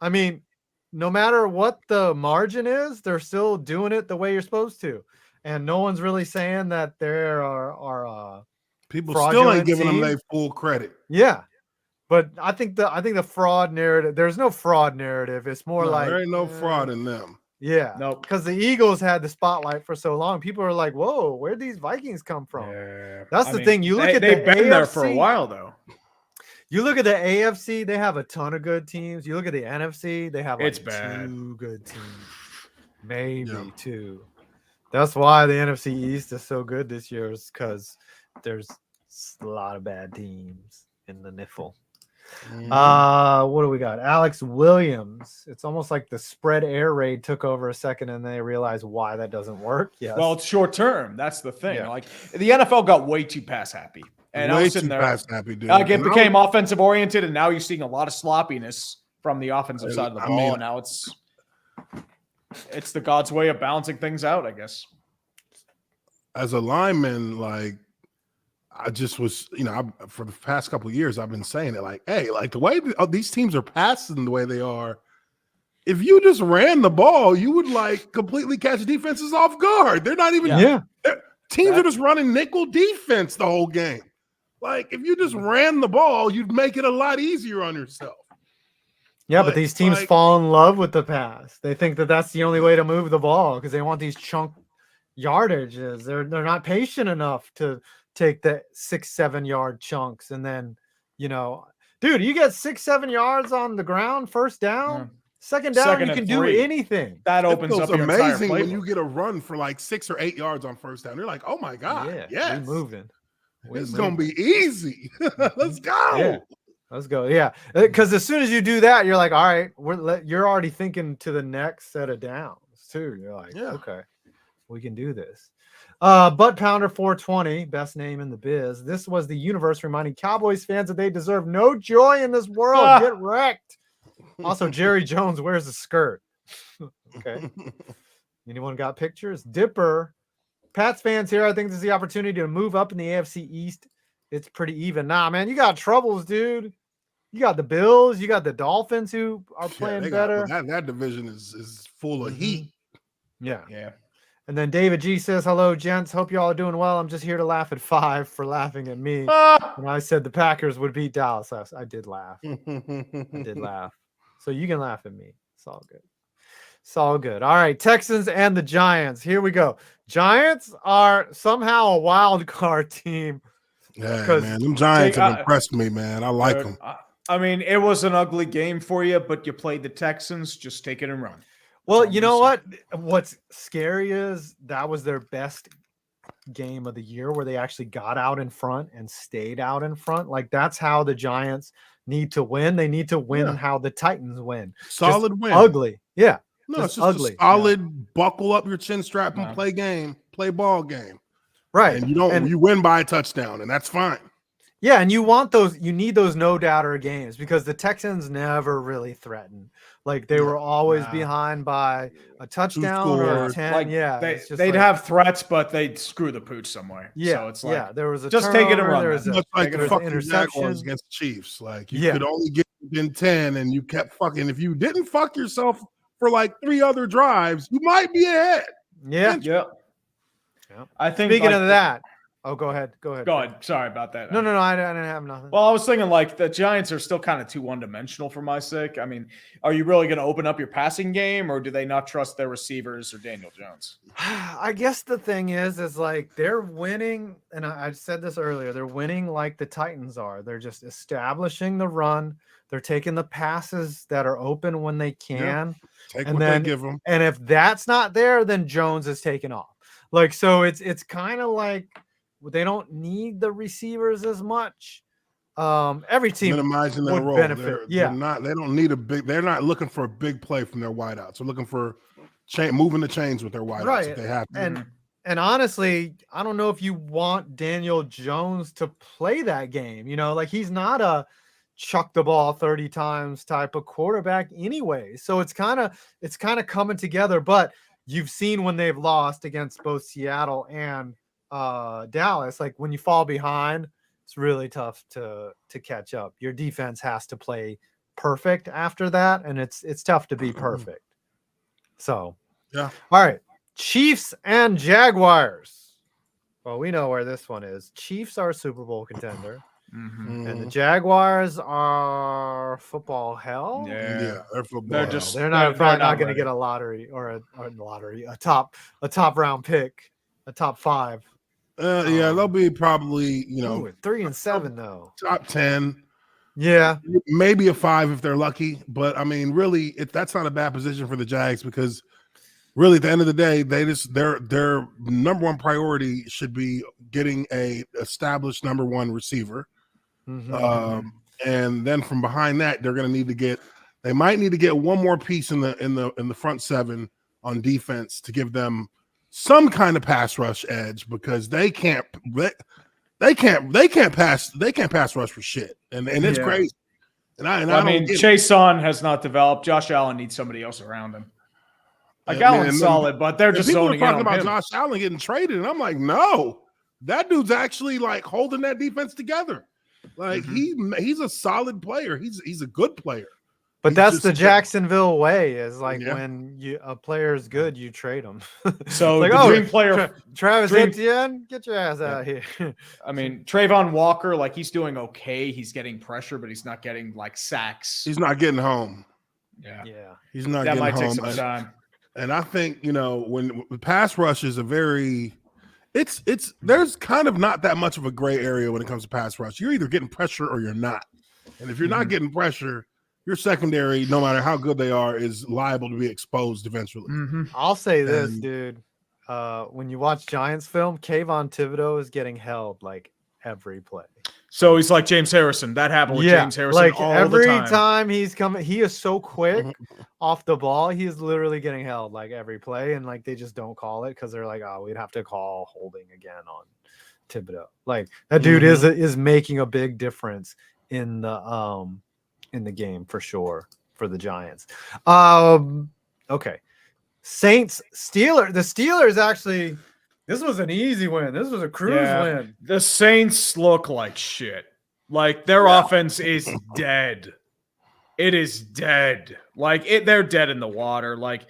I mean, no matter what the margin is, they're still doing it the way you're supposed to. And no one's really saying that there are people still ain't giving them their full credit. Yeah. But I think the fraud narrative, there's no fraud narrative. It's more there ain't no fraud in them. Yeah. No. Because the Eagles had the spotlight for so long. People are like, whoa, where'd these Vikings come from? Yeah. That's the thing. You look at they've been AFC, there for a while though. You look at the AFC, they have a ton of good teams. You look at the NFC, they have It's bad. 2 good teams. Maybe 2. That's why the NFC East is so good this year, is because there's a lot of bad teams in the niffle. What do we got? Alex Williams. It's almost like the spread air raid took over a second and they realized why that doesn't work. Yes. Well, it's short term. That's the thing. Yeah. The NFL got way too pass happy. And I was sitting there. Pass happy, dude. It became offensive oriented, and now you're seeing a lot of sloppiness from the offensive side of the ball. And now it's the God's way of balancing things out, I guess. As a lineman, I just was, for the past couple of years, I've been saying it hey, the way these teams are passing the way they are, if you just ran the ball, you would completely catch defenses off guard. They're not even, teams are just running nickel defense the whole game. If you just ran the ball, you'd make it a lot easier on yourself. Yeah, but these teams fall in love with the pass. They think that that's the only way to move the ball because they want these chunk yardages. They're not patient enough to take the 6-7 yard chunks. And then, dude, you get 6-7 yards on the ground, first down, second down, you can do anything. That opens up your entire amazing when playbook. you get a run for 6 or 8 yards on first down. You're like, oh my God, we're moving. This is gonna be easy. Let's go. Yeah. Let's go. Yeah, because as soon as you do that, you're like, all right, you're already thinking to the next set of downs too. You're like, okay, we can do this. Butt Pounder 420, best name in the biz. This was the universe reminding Cowboys fans that they deserve no joy in this world. Get wrecked. Also, Jerry Jones wears a skirt. Okay. Anyone got pictures? Dipper. Pats fans here, I think this is the opportunity to move up in the AFC East. It's pretty even. Nah, man, you got troubles, dude. You got the Bills. You got the Dolphins who are playing better. That division is full of heat. Yeah. And then David G says, hello, gents. Hope you all are doing well. I'm just here to laugh at 5 for laughing at me. When I said the Packers would beat Dallas, I did laugh. So you can laugh at me. It's all good. It's all good. All right, Texans and the Giants. Here we go. Giants are somehow a wild card team. Yeah, man. Them Giants have impressed me, man. I like them. I mean, it was an ugly game for you, but you played the Texans. Just take it and run. Well, you know what? What's scary is that was their best game of the year where they actually got out in front and stayed out in front. That's how the Giants need to win. They need to win how the Titans win. Solid win. Ugly. Yeah. No, it's just ugly. A solid buckle up your chin strap and play ball game. Right. And you win by a touchdown, and that's fine. Yeah, and you need those no doubter games because the Texans never really threatened. They were always behind by a touchdown or a 10. They'd have threats, but they'd screw the pooch somewhere. Yeah, so there was a just turnover, take it and run. There was much like the fucking interception Jaguars against the Chiefs. You could only get within 10, and you kept fucking. If you didn't fuck yourself for 3 other drives, you might be ahead. Yeah. I think. Speaking of that, Oh, go ahead. Go ahead. Go ahead. Sorry about that. No, I didn't have nothing. Well, I was thinking like the Giants are still kind of too one-dimensional for my sake. I mean, are you really going to open up your passing game, or do they not trust their receivers or Daniel Jones? I guess the thing is like they're winning, and I said this earlier. They're winning like the Titans are. They're just establishing the run. They're taking the passes that are open when they can. Take and what then, they give them. And if that's not there, then Jones is taken off. Like, so it's kind of like they don't need the receivers as much. Every team Minimizing their would role. benefit. They don't need a big. They're not looking for a big play from their wideouts. They're looking for moving the chains with their wideouts if they have to. And honestly, I don't know if you want Daniel Jones to play that game. You know, like he's not a chuck the ball 30 times type of quarterback anyway. So it's kind of coming together. But you've seen when they've lost against both Seattle and Dallas, like when you fall behind, it's really tough to catch up. Your defense has to play perfect after that, and it's tough to be perfect. So, yeah. All right, Chiefs and Jaguars. Well, we know where this one is. Chiefs are a Super Bowl contender, and the Jaguars are football hell. Yeah, they're football. They're probably not going to get a lottery or a top round pick, a top 5. They'll be probably 3-7 though. Top 10. Yeah, maybe a 5 if they're lucky. But I mean, really, that's not a bad position for the Jags because really, at the end of the day, their number one priority should be getting a established number 1 receiver, and then from behind that, they're going to need to get. They might need to get one more piece in the front 7 on defense to give them some kind of pass rush edge because they can't pass rush for shit, and it's crazy. And I mean, Chase On has not developed. Josh Allen needs somebody else around him. Like Allen's solid, but they're just zoning in on him. People are talking about Josh Allen getting traded, and I'm like, no, that dude's actually like holding that defense together. Like he's a solid player. He's a good player. But that's the Jacksonville way. Is like when a player is good, you trade him. So like, dream player, Travis Etienne, get your ass out here. I mean, Trayvon Walker, like he's doing okay. He's getting pressure, but he's not getting like sacks. He's not getting home. Yeah. He's not getting home. That might take some time. And I think when pass rush is a very, there's kind of not that much of a gray area when it comes to pass rush. You're either getting pressure or you're not. And if you're not getting pressure, your secondary, no matter how good they are, is liable to be exposed eventually. I'll say this, dude. When you watch Giants film, Kayvon Thibodeau is getting held like every play. So he's like James Harrison. That happened with James Harrison like all every the time. time he's coming, he is so quick off the ball. He is literally getting held like every play, and like they just don't call it because they're like, oh, we'd have to call holding again on Thibodeau. Like that dude is making a big difference in the game for sure for the Giants. Okay. Saints, Steelers. The Steelers actually, this was an easy win. This was a cruise win. The Saints look like shit. Like their offense is dead. It is dead. Like they're dead in the water. Like,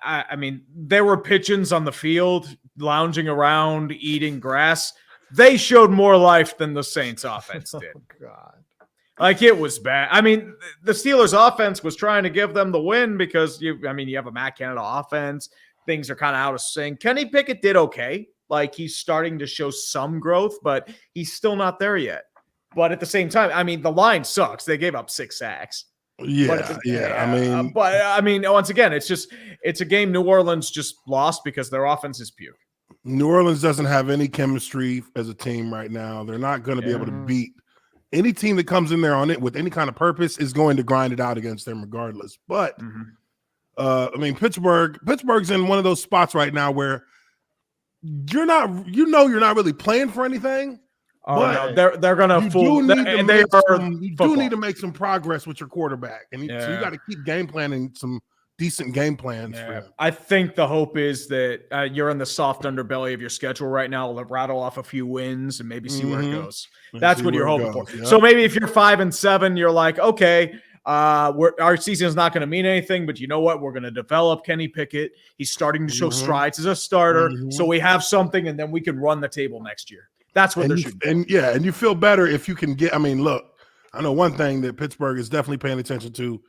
I mean, there were pigeons on the field lounging around, eating grass. They showed more life than the Saints offense did. Oh, God. Like it was bad. I mean, the Steelers offense was trying to give them the win because you have a Matt Canada offense. Things are kind of out of sync. Kenny Pickett did okay. Like he's starting to show some growth, but he's still not there yet. But at the same time, I mean, the line sucks. They gave up 6 sacks. But I mean, once again, it's a game New Orleans just lost because their offense is puke. New Orleans doesn't have any chemistry as a team right now. They're not going to be able to beat any team that comes in there on it with any kind of purpose is going to grind it out against them regardless. But I mean, Pittsburgh's in one of those spots right now where you're not really playing for anything. Oh, no, they're gonna fool. You do need to make some progress with your quarterback, and so you got to keep game planning some decent game plans for him. I think the hope is that you're in the soft underbelly of your schedule right now. We'll rattle off a few wins and maybe see where it goes. That's what you're hoping for. Yeah. So maybe if you're 5-7, you're like, okay, our season is not going to mean anything, but you know what? We're going to develop Kenny Pickett. He's starting to show strides as a starter, so we have something, and then we can run the table next year. That's what they're shooting. And you feel better if you can get. I mean, look, I know one thing that Pittsburgh is definitely paying attention to.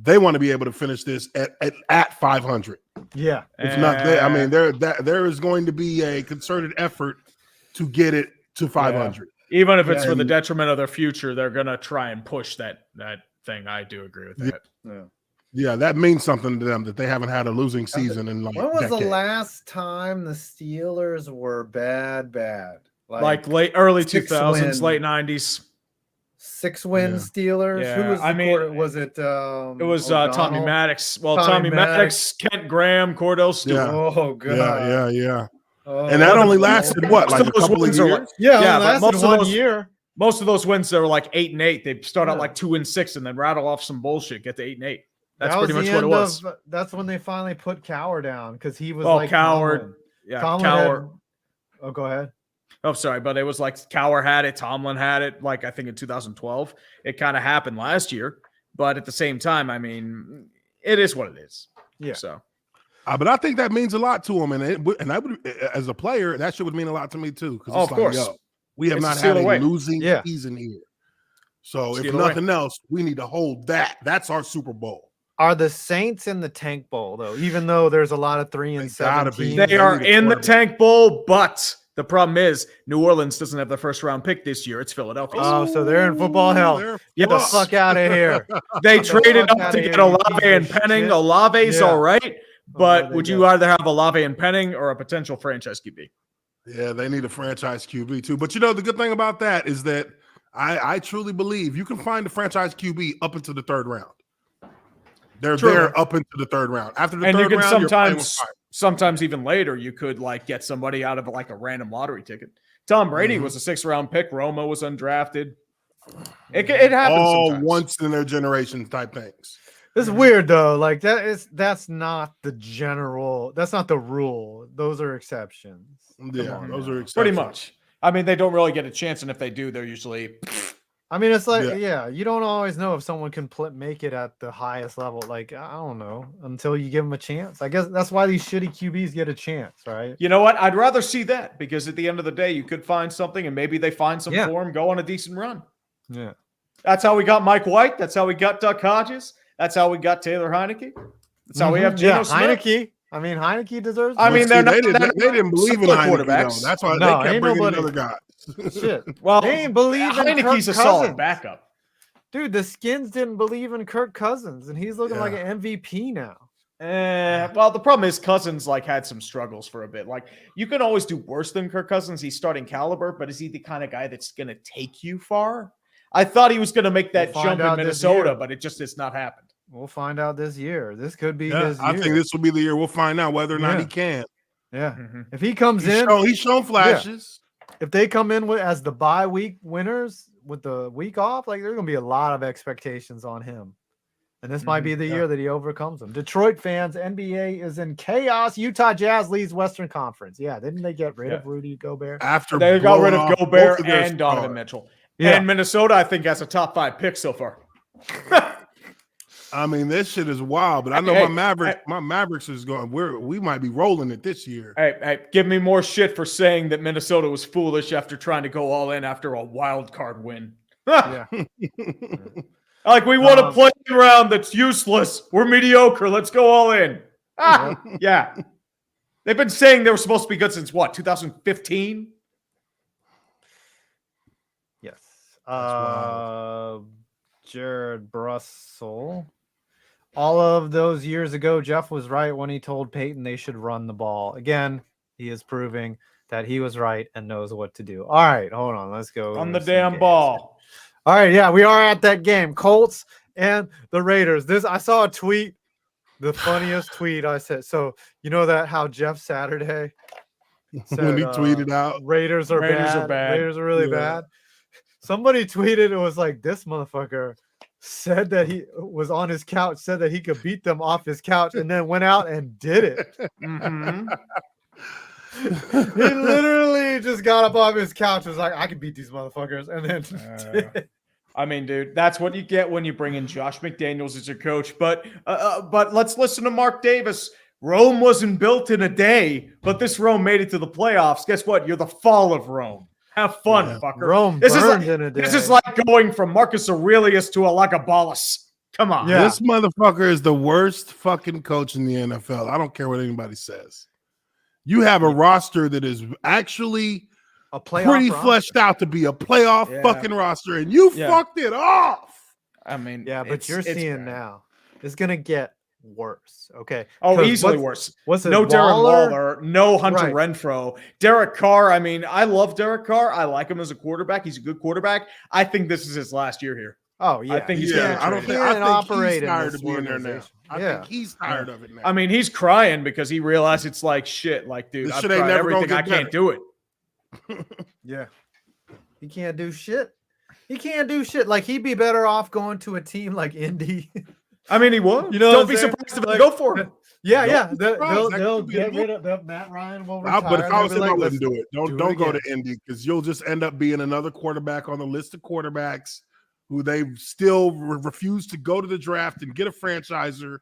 They want to be able to finish this at 500. Yeah, if not, I mean, there is going to be a concerted effort to get it to 500. Yeah. Even if it's for the detriment of their future, they're going to try and push that thing. I do agree with that. Yeah, that means something to them that they haven't had a losing season in like. When was decades. the last time the Steelers were bad? Like early 2000s, late 90s. 6-win Steelers. Yeah. Who was was it? It was Tommy Maddox. Well, Tommy Maddox, Kent Graham, Cordell Stewart. Yeah. Oh god. Yeah. And that only lasted what, like a couple of years? Lasted most of those year. Most of those wins, they were like 8-8. They start out like 2-6 and then rattle off some bullshit, get to 8-8. That's pretty much what it was. That's when they finally put Cowher down because he was Cowher. Tomlin. Yeah, Cowher. Go ahead. Oh, sorry, but it was like Cowher had it, Tomlin had it, like I think in 2012. It kind of happened last year, but at the same time, I mean, it is what it is. Yeah. So, but I think that means a lot to him, and I would, as a player, that shit would mean a lot to me too. Of course, we have not had a losing season here. So if nothing else, we need to hold that. That's our Super Bowl. Are the Saints in the Tank Bowl though? Even though there's a lot of 3-7 teams, they are in the Tank Bowl, but the problem is New Orleans doesn't have the first round pick this year. It's Philadelphia. Oh, so they're in football hell. Get the fuck out of here. They traded up to get Olave and Penning. Olave's all right, but would you rather have Olave and Penning or a potential franchise QB? Yeah, they need a franchise QB too. But you know, the good thing about that is that I truly believe you can find a franchise QB up into the third round. They're there up into the third round. After the third round, sometimes even later, you could like get somebody out of like a random lottery ticket. Tom Brady was a 6th round pick. Romo was undrafted. It happens all sometimes. Once in their generation type things. It's weird though. Like that's not the general. That's not the rule. Those are exceptions. Yeah, those are exceptions. Pretty much. I mean, they don't really get a chance, and if they do, they're usually. I mean, it's like, you don't always know if someone can make it at the highest level. Like, I don't know, until you give them a chance. I guess that's why these shitty QBs get a chance, right? You know what? I'd rather see that because at the end of the day, you could find something and maybe they find some form, go on a decent run. Yeah. That's how we got Mike White. That's how we got Duck Hodges. That's how we got Taylor Heineke. That's how we have Geno Smith. Heineke. I mean, Heineke deserves it. I mean, they didn't believe in Heineke, though. That's why they kept bringing another guy. Shit. Well, they ain't believe in Heineke's a solid backup. Dude, the Skins didn't believe in Kirk Cousins, and he's looking like an MVP now. Well, the problem is Cousins like had some struggles for a bit. Like you can always do worse than Kirk Cousins. He's starting caliber, but is he the kind of guy that's going to take you far? I thought he was going to make that jump in Minnesota, but it just has not happened. We'll find out this year. This could be his year. I think this will be the year. We'll find out whether or not he can. Yeah. If he comes he's shown flashes. Yeah. If they come in as the bye week winners with the week off, like there's going to be a lot of expectations on him. And this might be the year that he overcomes them. Detroit fans, NBA is in chaos. Utah Jazz leads Western Conference. Yeah, didn't they get rid of Rudy Gobert? After they got rid of Gobert and Donovan Mitchell. Yeah. And Minnesota, I think, has a top 5 pick so far. I mean, this shit is wild, but I know my Mavericks is going. We might be rolling it this year. Hey, give me more shit for saying that Minnesota was foolish after trying to go all in after a wild card win. Yeah. Like we want to play around that's useless. We're mediocre. Let's go all in. Yeah. They've been saying they were supposed to be good since what, 2015? Yes. Jared Brussel. All of those years ago, Jeff was right when he told Peyton they should run the ball. Again, he is proving that he was right and knows what to do. All right, hold on. Let's go. On the damn ball. All right, yeah, we are at that game. Colts and the Raiders. I saw a tweet, the funniest tweet I said. So, you know that how Jeff Saturday said, when he tweeted out, Raiders are bad. Raiders are really bad. Somebody tweeted, it was like, this motherfucker said that he was on his couch, said that he could beat them off his couch, and then went out and did it. He literally just got up off his couch, was like, I can beat these motherfuckers, and then did it. I mean, dude, that's what you get when you bring in Josh McDaniels as your coach. But let's listen to Mark Davis. Rome wasn't built in a day, but this Rome made it to the playoffs. Guess what? You're the fall of Rome. Have fun, fucker. Rome This burned is in a day. This is like going from Marcus Aurelius to Elagabalus. Come on. Yeah. This motherfucker is the worst fucking coach in the NFL. I don't care what anybody says. You have a roster that is actually A playoff pretty roster. fleshed out to be a playoff fucking roster, and you fucked it off. I mean, Yeah, but you're seeing bad. now it's gonna get worse. Okay. Oh, 'Cause easily worse. What's it? No Darren Waller, no Hunter Right. Renfro. Derek Carr, I mean, I love Derek Carr. I like him as a quarterback. He's a good quarterback. I think this is his last year here. Oh yeah. I think he's Yeah, gonna I don't trade think. him. I Can't think operate he's in tired this of being there now. organization. I Yeah. think he's tired of it now. I mean, he's crying because he realized it's like shit. Like, dude, This I've shit ain't tried never gonna everything. I get can't do it. Yeah. He can't do shit. He can't do shit. Like he'd be better off going to a team like Indy. I mean, he would. You know what Don't I'm be saying? surprised if Like, they go for him. Yeah, Don't yeah. be They'll surprised. That they'll could be get the rid of Matt Ryan will But retire. if I was They'll him, be I like, wouldn't do it. do Don't it go again. to Indy because you'll just end up being another quarterback on the list of quarterbacks who they still refuse to go to the draft and get a franchiser,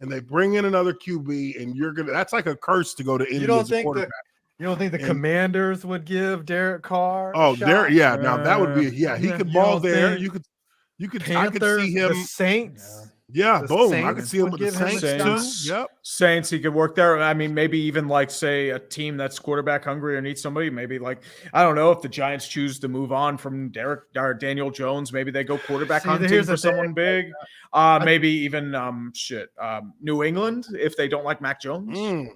and they bring in another QB, and you're gonna. That's like a curse to go to Indy don't as a think quarterback. You don't think the And- Commanders would give Derek Carr? a Oh, there, shot? yeah. Now that would be, he Yeah, could you ball don't there. think You could, I could Panthers, see him. the Saints. Yeah, the boom. I could Saints see him would with the give him a Saints too. shot. Yep. Saints, he could work there. I mean, maybe even like say a team that's quarterback hungry or needs somebody. Maybe like I don't know if the Giants choose to move on from Derek or Daniel Jones. Maybe they go quarterback See, hunting here's for the someone thing. big. Maybe even New England if they don't like Mac Jones.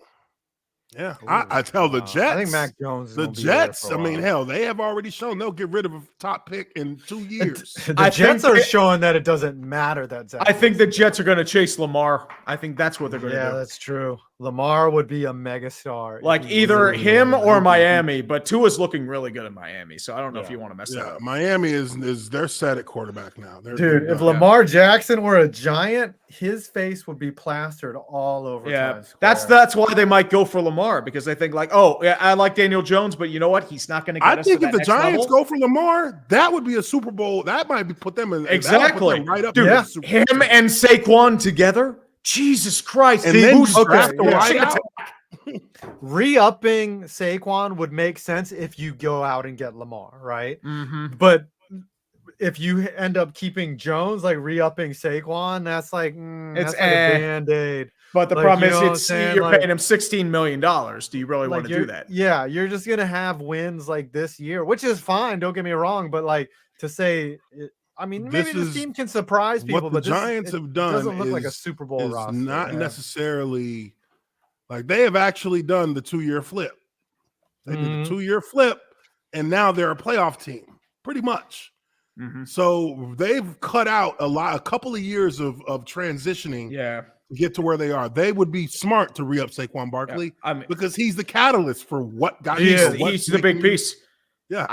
Yeah, I tell the Jets. I think Mac Jones. Is The gonna be there Jets. for I a mean, while. hell, they have already shown they'll get rid of a top pick in 2 years. The I Jets think are they- showing that it doesn't matter that Zach I think the Wilson's Jets are going to chase Lamar. I think that's what they're going to Yeah, do. that's true. Lamar would be a megastar. if Like he either was him really or good. Miami, but Tua's looking really good in Miami, so I don't know if Yeah. you want to mess that Yeah, up. Miami is they're set at quarterback now. They're Dude, if done. Lamar Jackson were a Giant, his face would be plastered all over Yeah, Times that's Square. why they might go for Lamar because they think like, oh, yeah, I like Daniel Jones, but you know what? He's not going to get I us think to if that the next Giants level. go for Lamar, that would be a Super Bowl. That might be put them in that would put Exactly, them right up dude. there. Yeah. with Super Him Bowl. and Saquon together. Jesus Christ! And See, then who's- you draft okay, a yeah. wideout. Re-upping Saquon would make sense if you go out and get Lamar, right? Mhm. But if you end up keeping Jones, like re-upping Saquon, that's like It's that's like a band-aid. But the Like, problem you know what I'm is, saying? you're Like- paying him $16 million. Do you really want to do you're- that? Yeah, you're just gonna have wins like this year, which is fine. Don't get me wrong, but like to say, I mean, maybe This this is team can surprise people. What the but this, Giants it have done doesn't look like a is- Super Bowl is roster. not yeah. necessarily like they have actually done the 2-year flip. They did Mhm. the 2-year flip, and now they're a playoff team, pretty much. Mhm. So they've cut out a couple of years of transitioning Yeah, to get to where they are. They would be smart to re-up Saquon Barkley I mean, because he's the catalyst for what got he's, for what's he's the big making- piece. Yeah,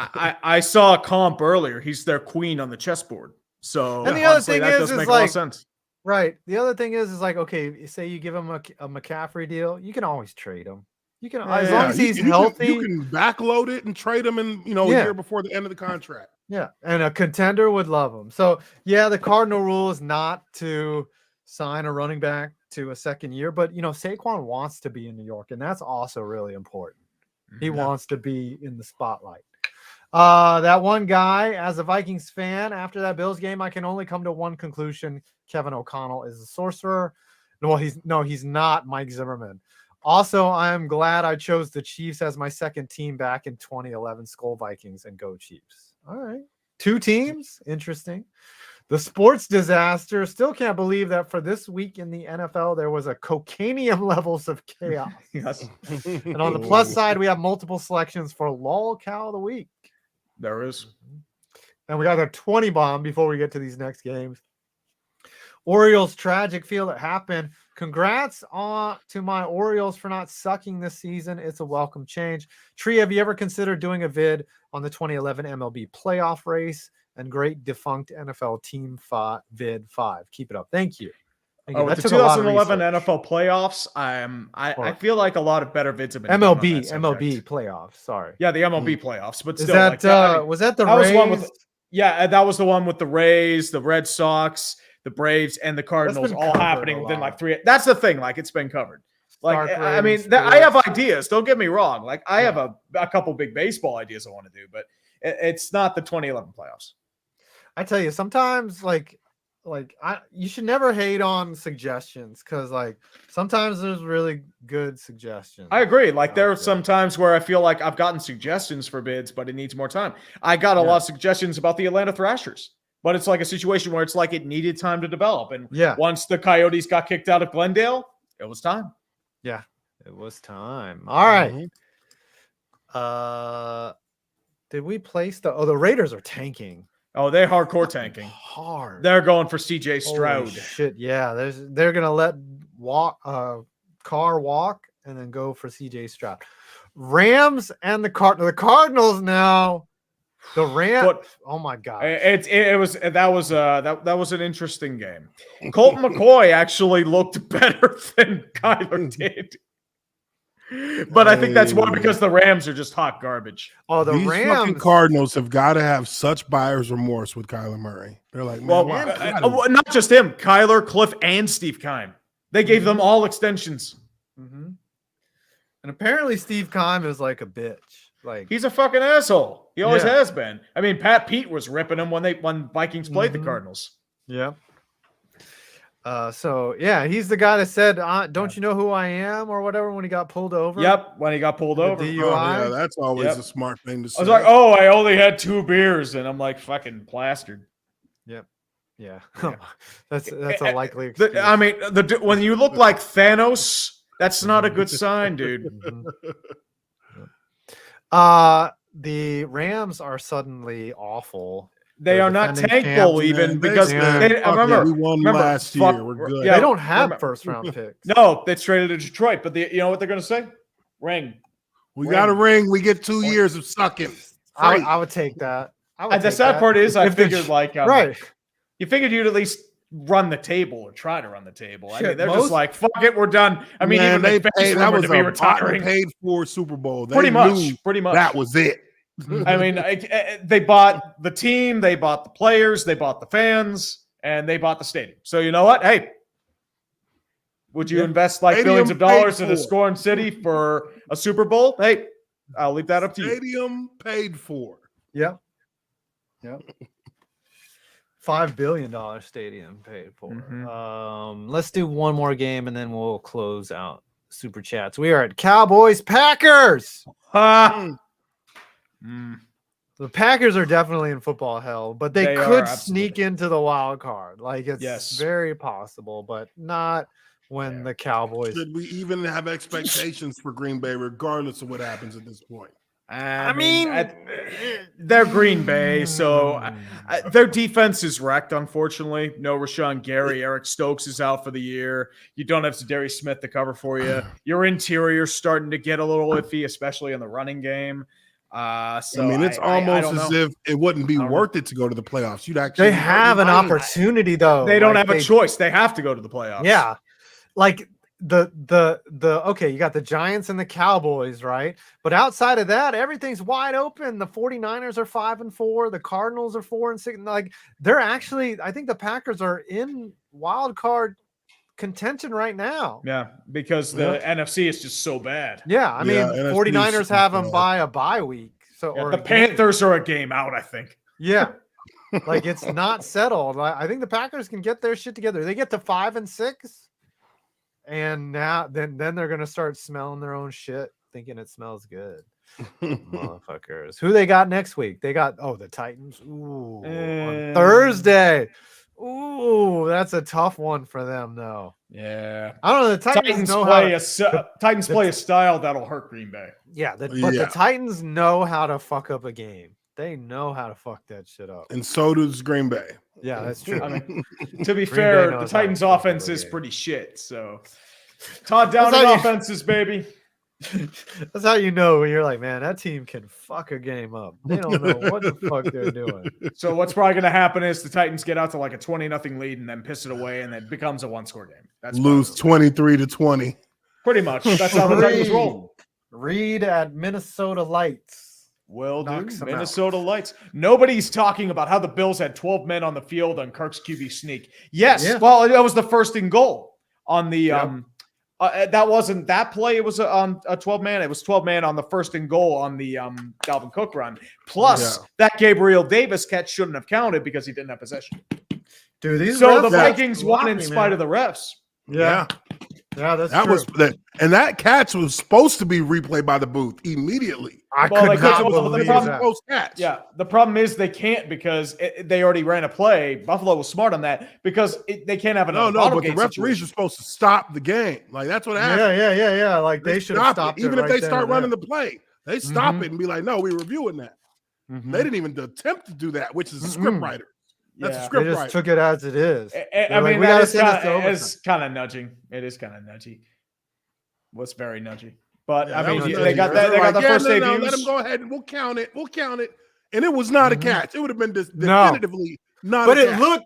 I saw a comp earlier. He's their queen on the chessboard. So And the other honestly, thing that is does make a lot like- of sense. Right. The other thing is like, okay, say you give him a McCaffrey deal, you can always trade him. You can as long as you- he's you can- healthy. you can backload it and trade him in a Yeah. year before the end of the contract. Yeah, and a contender would love him. So yeah, the Cardinal rule is not to sign a running back to a second year, but Saquon wants to be in New York, and that's also really important. He wants to be in the spotlight. That one guy, as a Vikings fan, after that Bills game, I can only come to one conclusion: Kevin O'Connell is a sorcerer. No, he's not Mike Zimmerman. Also, I am glad I chose the Chiefs as my second team back in 2011. Skull Vikings and go Chiefs. All right. 2 teams. Interesting. The sports disaster. Still can't believe that for this week in the NFL, there was a cocainium levels of chaos. Yes, And on the plus side, we have multiple selections for Lol Cow of the Week. there is. And we got a 20 bomb before we get to these next games. Orioles tragic feel it happened. Congrats to my Orioles for not sucking this season. It's a welcome change. Tree, have you ever considered doing a vid on the 2011 MLB playoff race and great defunct NFL team vid 5? Keep it up. Thank you. Thank you. Oh, That with the took a lot of 2011 research. NFL playoffs, I Or- feel like a lot of better vids have been done on MLB that subject. playoffs. Sorry. Yeah, the MLB playoffs, but Is still, that like that, I mean, was that the that was Rays? one with Yeah, that was the one with the Rays, the Red Sox, the Braves, and the Cardinals been all covered happening a within lot. like 3. That's the thing. Like, it's been covered. Like, Stark I mean, ratings, I have sports. ideas. Don't get me wrong. Like, I have a couple big baseball ideas I want to do, but it's not the 2011 playoffs. I tell you, sometimes you should never hate on suggestions because like sometimes there's really good suggestions. I agree. Like, there are out some times where I feel like I've gotten suggestions for bids, but it needs more time. I got a lot of suggestions about the Atlanta Thrashers, but it's like a situation where it's like it needed time to develop. And once the Coyotes got kicked out of Glendale, it was time. Yeah, it was time. All right. Mhm. Did we place the Raiders are tanking? Oh, they're hardcore tanking. Hard. They're going for CJ Stroud. Holy shit, yeah. They're gonna let Carr walk and then go for CJ Stroud. Rams and the Cardinals now. The Rams. Oh my god. That was an interesting game. Colt McCoy actually looked better than Kyler did. But I think that's more because the Rams are just hot garbage. Oh, These fucking Rams. Cardinals have got to have such buyer's remorse with Kyler Murray. They're like, man, not just him, Kyler, Cliff, and Steve Keim. They gave them all extensions. Mm-hmm. And apparently Steve Keim is like a bitch. Like he's a fucking asshole. He always has been. I mean, Pat Pete was ripping him when Vikings played the Cardinals. Yeah. So yeah, he's the guy that said, "Don't you know who I am?" or whatever when he got pulled over. Yep, when he got pulled over. DUI. Oh, yeah, that's always a smart thing to say. I was like, "Oh, I only had 2 beers," and I'm like, "Fucking plastered." Yep. Yeah. that's a likely excuse. I mean, when you look like Thanos, that's not a good sign, dude. The Rams are suddenly awful. They are not tankable even because remember we won last year. We're good. Yeah, they don't have first round picks. No, they traded to Detroit, but you know what they're going to say? Ring. We got a ring. We get 2 years of sucking. I would take that. The sad part is, I figured right. You figured you'd at least run the table or try to run the table. I mean, they're most- just like, fuck it, we're done. I mean, even they the paid, that was to be retiring. Paid for Super Bowl. They Pretty much. That was it. I mean, they bought the team, they bought the players, they bought the fans, and they bought the stadium. So you know what? Hey, would you invest like billions of dollars in a scoring city for a Super Bowl? Hey, I'll leave that up to you. Stadium paid for. Yeah. Yep. $5 billion stadium paid for. Let's do one more game and then we'll close out Super Chats. We are at Cowboys Packers. The Packers are definitely in football hell, but they could sneak into the wild card. Like it's very possible, but not when the Cowboys. Should we even have expectations for Green Bay, regardless of what happens at this point? I mean, they're Green Bay, so their defense is wrecked, unfortunately. No Rashawn Gary. Eric Stokes is out for the year. You don't have Zadarius Smith to cover for you. Your interior's starting to get a little iffy, especially in the running game. So I mean, it's almost as if it wouldn't be worth it to go to the playoffs. You'd actually they have an opportunity though. They don't have a choice. They have to go to the playoffs. Yeah, like the okay, you got the Giants and the Cowboys, right? But outside of that, everything's wide open. The 49ers are 5-4. The Cardinals are 4-6. Like they're actually, I think the Packers are in wild card contention right now. Yeah, because the NFC is just so bad. Yeah, I mean, 49ers have them by a bye week. So or the Panthers are a game out, I think. Yeah. Like it's not settled. I think the Packers can get their shit together. They get to 5-6. And now then they're gonna start smelling their own shit, thinking it smells good. Motherfuckers. Who they got next week? They got the Titans. Ooh, on Thursday. Ooh, that's a tough one for them, though. Yeah, I don't know. The Titans play a style that'll hurt Green Bay. Yeah, but the Titans know how to fuck up a game. They know how to fuck that shit up. And so does Green Bay. Yeah, that's true. I mean, to be fair, the Titans' offense is pretty shit. So, Todd Downing offenses, baby. That's how you know when you're like, man, that team can fuck a game up. They don't know what the fuck they're doing. So what's probably going to happen is the Titans get out to like a 20-0 lead and then piss it away, and it becomes a one-score game. That's lose 23-20. Pretty much. That's how the Titans roll. Reed at Minnesota Lights. Will do. knocks them out. Minnesota Lights. Nobody's talking about how the Bills had 12 men on the field on Kirk's QB sneak. Yes, Yeah. well, that was the first and goal on the Yep. that wasn't that play. It was on a 12-man. It was 12-man on the first and goal on the Dalvin Cook run. Plus, that Gabriel Davis catch shouldn't have counted because he didn't have possession. Dude, these So the refs Vikings are won in sloppy, spite man. of the refs. Yeah, that's that true. was that, and that catch was supposed to be replayed by the booth immediately. I Well, could they not couldn't- well, the believe problem- that. Close catch. Yeah, the problem is they can't because they already ran a play. Buffalo was smart on that because they can't have another No, bottle but the game referees situation. are supposed to stop the game. Like that's what happened. Yeah. Like they should have Stop stopped it. Even it if right they then start and running there. the play, they stop Mhm. it and be like, "No, we're reviewing that." Mhm. They didn't even attempt to do that, which is a script writer. That's a Yeah. They script just writer. took it as it is. I They're like, mean, we that gotta is send this to kind overtime. is kind of nudging. It is kind of nudgy. Was very nudgy. But Yeah, I that mean, was they nudgy. got They're they got the like, first no, debuts. let them go ahead and we'll count it. We'll count it. And it was not Mhm. a catch. It would have been No. definitively not But a it catch. looked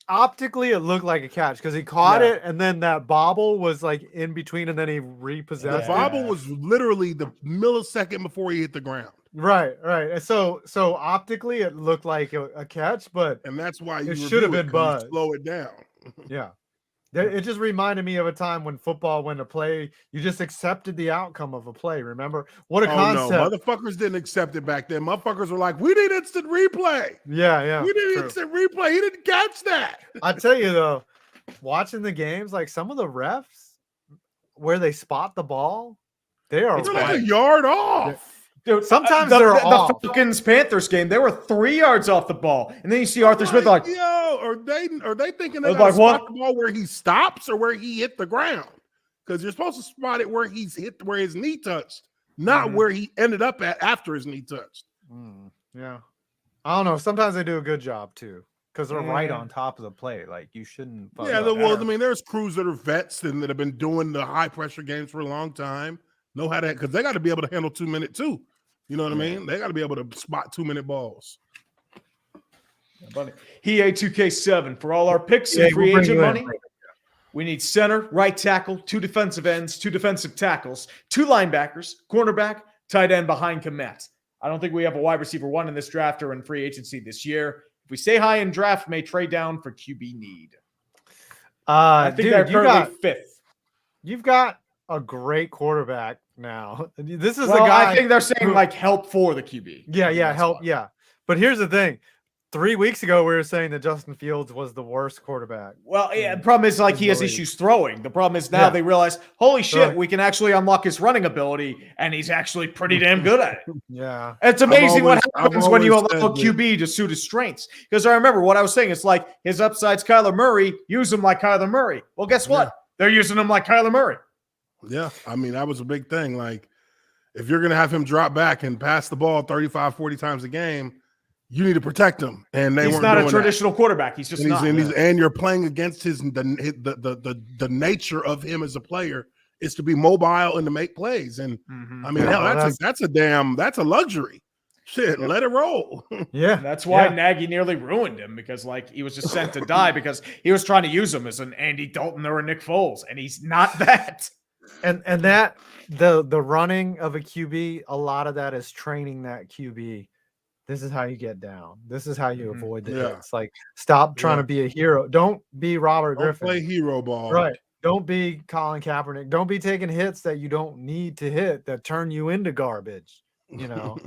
optically, it looked like a catch because he caught Yeah. it, and then that bobble was like in between, and then he The repossessed Yeah. it. bobble was literally the millisecond before he hit the ground. Right. And so optically, it looked like a catch, but And that's why you It should have review been 'cause you buzzed. slow it down. yeah. It just reminded me of a time when football, when a play, you just accepted the outcome of a play. Remember what a Oh concept? no, motherfuckers didn't accept it back then. Motherfuckers were like, "We need instant replay. Yeah. we need true. instant replay. He didn't catch that." I tell you though, watching the games, like some of the refs, where they spot the ball, they are It's They're like a bad. yard off. Dude, Sometimes the they're off. Falcons Panthers game, they were 3 yards off the ball, and then you see Arthur Smith like, yo, are they thinking I they was got like, to what? spot the ball where he stops or where he hit the ground? Because you're supposed to spot it where he's hit, where his knee touched, not Mhm. where he ended up at after his knee touched. Yeah. I don't know. Sometimes they do a good job too, because they're right Yeah. on top of the play. Like you shouldn't. fuck Yeah, up. well, I mean, there's crews that are vets and that have been doing the high pressure games for a long time. Know how to, because they got to be able to handle 2 minute too. You know what I mean? They got to be able to spot 2 minute balls. Buddy. He a 2K7 for all our picks Yeah, and free we'll bring agent you in. money. We need center, right tackle, 2 defensive ends, 2 defensive tackles, 2 linebackers, cornerback, tight end behind Komet. I don't think we have a wide receiver 1 in this draft or in free agency this year. If we stay high in draft, may trade down for QB need. I think Dude, they're you currently 5th. you've got a great quarterback now. This is Well, a guy. I think they're saying who- like help for the QB. Yeah, That's help. why. Yeah. But here's the thing. 3 weeks ago, we were saying that Justin Fields was the worst quarterback. Well, yeah, the problem is like he has Unbelievable. issues throwing. The problem is now Yeah. they realize, holy shit, Right. we can actually unlock his running ability, and he's actually pretty damn good at it. Yeah. It's amazing what I've happens when you always allow a said that- QB to suit his strengths. Because I remember what I was saying. It's like his upside's Kyler Murray. Use him like Kyler Murray. Well, guess what? Yeah. They're using him like Kyler Murray. Yeah, I mean, that was a big thing. Like, if you're going to have him drop back and pass the ball 35, 40 times a game, you need to protect him. And they He's weren't not a doing traditional quarterback. He's just that. not. And you're playing against the nature of him as a player is to be mobile and to make plays. And Mhm. I mean, Yeah, hell, well, that's a luxury. Shit, let it roll. Yeah. That's why Yeah. Nagy nearly ruined him because, like, he was just sent to die because he was trying to use him as an Andy Dalton or a Nick Foles, and he's not that. And that the running of a QB, a lot of that is training that QB. This is how you get down. This is how you Mhm. avoid the Yeah. hits. Like, stop trying Yeah. to be a hero. Don't be Robert Don't Griffin. play hero ball. Right. Don't be Colin Kaepernick. Don't be taking hits that you don't need to hit that turn you into garbage. You know,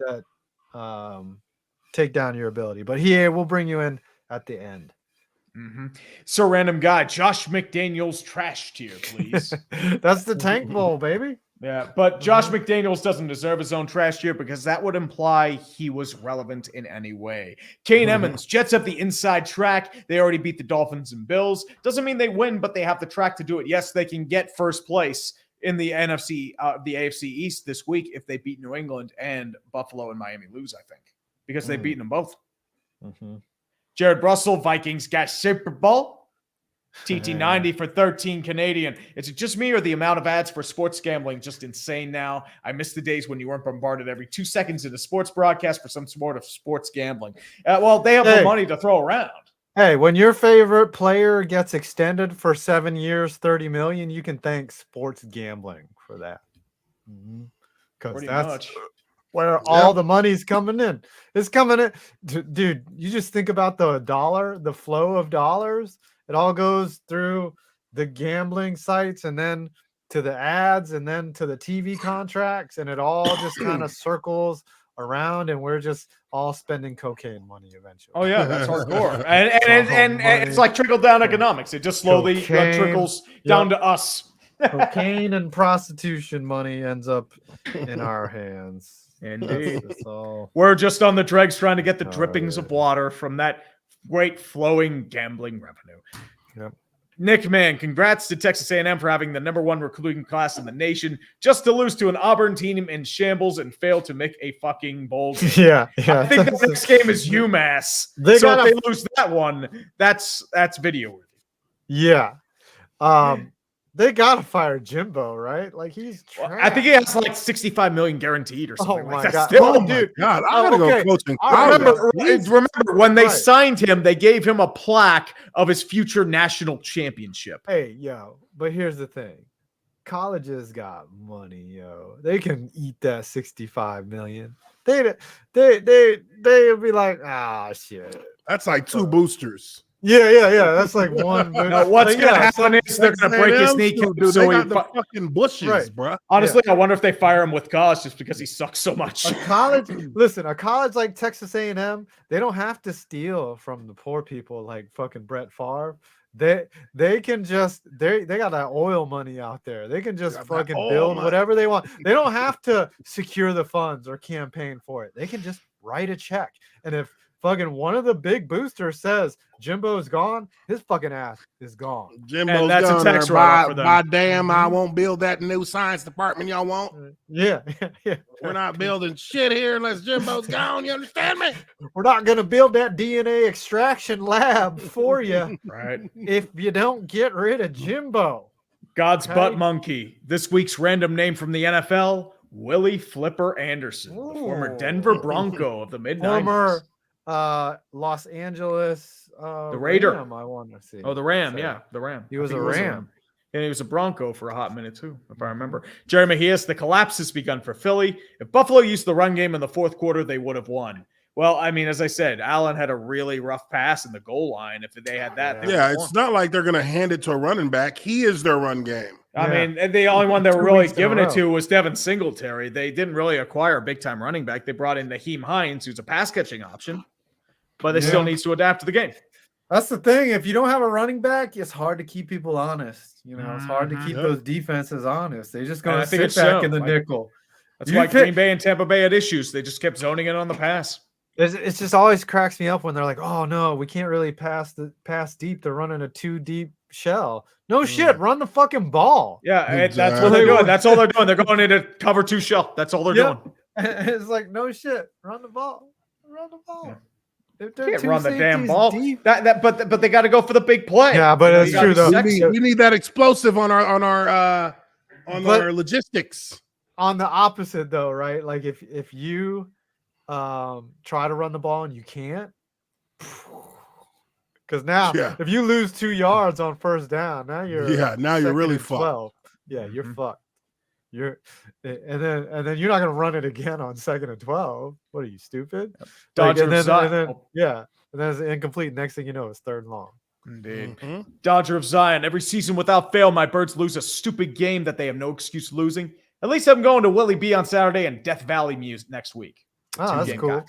that take down your ability. But here we'll bring you in at the end. So, random guy, Josh McDaniels trash tier, please. That's the tank bowl, baby. Yeah, but Josh McDaniels doesn't deserve his own trash tier because that would imply he was relevant in any way. Kane Emmons, Jets have the inside track. They already beat the Dolphins and Bills. Doesn't mean they win, but they have the track to do it. Yes, they can get first place in the the AFC East this week if they beat New England and Buffalo and Miami lose, I think, because they've beaten them both. Jared Russell, Vikings got Super Bowl. TT90 for 13 Canadian. Is it just me or the amount of ads for sports gambling just insane now? I miss the days when you weren't bombarded every 2 seconds in a sports broadcast for some sort of sports gambling. Well, they have the money to throw around. Hey, when your favorite player gets extended for 7 years, 30 million, you can thank sports gambling for that. Because Pretty that's much. where all the money's coming in. It's coming in. Dude, you just think about the flow of dollars. It all goes through the gambling sites and then to the ads and then to the TV contracts, and it all just kind of circles around, and we're just all spending cocaine money eventually. Oh yeah, that's hardcore. And it's like trickle down economics. It just slowly trickles down to us. Cocaine and prostitution money ends up in our hands. Indeed. So We're just on the dregs trying to get the drippings of water from that great flowing gambling revenue. Yep. Nick, man, congrats to Texas A&M for having the #1 recruiting class in the nation, just to lose to an Auburn team in shambles and fail to make a fucking bowl game. Yeah. I think the next game is UMass. If they lose that one, that's video worthy. Yeah. They gotta fire Jimbo, right? Like he's trash. I think he has like $65 million guaranteed or something. Oh my like god! Still, dude, God, I gotta go coaching. Remember when they signed him, they gave him a plaque of his future national championship. Hey, yo, but here's the thing: colleges got money, yo. They can eat that $65 million. They'd be like, shit. That's like 2 boosters. Yeah. That's like one. No, what's gonna happen is they're gonna break his kneecap. Dude, So they he got the fucking bushes, bro. Honestly, I wonder if they fire him with cause just because he sucks so much. A college like Texas A&M, they don't have to steal from the poor people like fucking Brett Favre. They can just they got that oil money out there. They can just fucking build whatever they want. They don't have to secure the funds or campaign for it. They can just write a check. And if fucking one of the big boosters says Jimbo's gone, his fucking ass is gone. Jimbo's that's gone. a tax write-off for them. By damn, I won't build that new science department y'all want. Yeah. We're not building shit here unless Jimbo's gone. You understand me? We're not gonna build that DNA extraction lab for you, Right? if you don't get rid of Jimbo. God's butt monkey. This week's random name from the NFL: Willie Flipper Anderson, the former Denver Bronco of the mid-90s. Former Los Angeles the Raider. Ram, I want to see. Oh, the Ram, the Ram. He was a Ram. And he was a Bronco for a hot minute too, if I remember. Jerry Mejias, the collapse has begun for Philly. If Buffalo used the run game in the fourth quarter, they would have won. Well, I mean, as I said, Allen had a really rough pass in the goal line. If they had that, it's not like they're going to hand it to a running back. He is their run game. I mean, the only one they were really giving it to was Devin Singletary. They didn't really acquire a big-time running back. They brought in Naheem Hines, who's a pass-catching option, but they still needs to adapt to the game. That's the thing. If you don't have a running back, it's hard to keep people honest. You know, it's hard to keep those defenses honest. They just going to sit back in the nickel. That's why Green Bay and Tampa Bay had issues. They just kept zoning in on the pass. It's just always cracks me up when they're like, "Oh no, we can't really pass deep. They're running a 2 deep shell." No shit, run the fucking ball. Yeah, that's what they're doing. That's all they're doing. They're going into cover 2 shell. That's all they're doing. It's like, no shit, run the ball. Run the ball. Yeah. Can't run the damn ball. Deep. But they got to go for the big play. Yeah, but it's true though. We need that explosive on our logistics. On the opposite though, right? Like if you try to run the ball and you can't, because now if you lose 2 yards on first down, now you're really fucked. Yeah, you're fucked. And then you're not gonna run it again on 2nd and 12. What are you, stupid? Dodger and then it's incomplete. Next thing you know, it's 3rd and long. Indeed. Dodger of Zion. Every season without fail, my Birds lose a stupid game that they have no excuse losing. At least I'm going to Willie B on Saturday and Death Valley Muse next week. Oh, that's cool.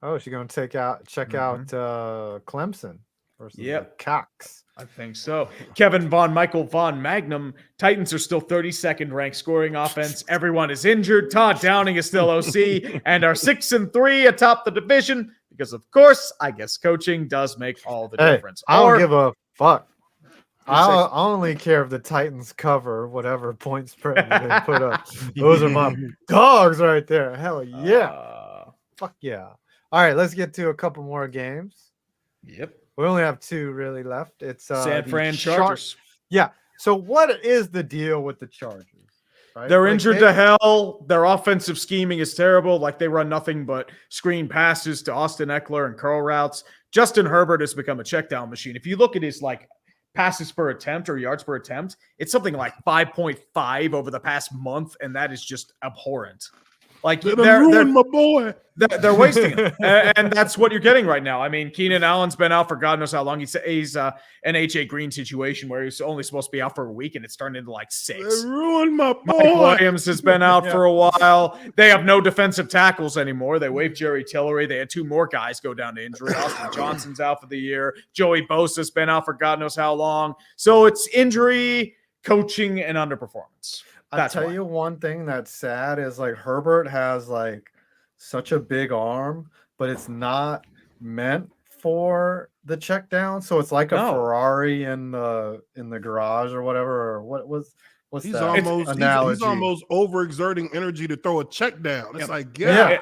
Oh, she's gonna check out Clemson versus the Cox. I think so. Kevin Michael Von Magnum. Titans are still 32nd ranked scoring offense. Everyone is injured. Todd Downing is still OC and are 6-3 atop the division because, of course, I guess coaching does make all the difference. I don't give a fuck. I only care if the Titans cover whatever point spread they put up. Those are my dogs right there. Hell yeah. Fuck yeah. All right, let's get to a couple more games. Yep. We only have 2 really left. It's San Fran Chargers. Yeah. So what is the deal with the Chargers? Right? They're injured to hell. Their offensive scheming is terrible. Like they run nothing but screen passes to Austin Eckler and curl routes. Justin Herbert has become a check down machine. If you look at his passes per attempt or yards per attempt, it's something like 5.5 over the past month, and that is just abhorrent. Like They they're ruined my boy. they're wasting him, and that's what you're getting right now. I mean, Keenan Allen's been out for God knows how long. He's an AJ Green situation where he's only supposed to be out for a week, and it's turned into like 6. They ruined my Mike boy. Williams has been out for a while. They have no defensive tackles anymore. They waived Jerry Tillery. They had 2 more guys go down to injury. Austin Johnson's out for the year. Joey Bosa's been out for God knows how long. So it's injury, coaching, and underperformance. I'll tell you one thing that's sad is like Herbert has like such a big arm, but it's not meant for the check down. So it's like a Ferrari in the garage or whatever. Or what's he's that almost he's almost overexerting energy to throw a check down. It's like yeah.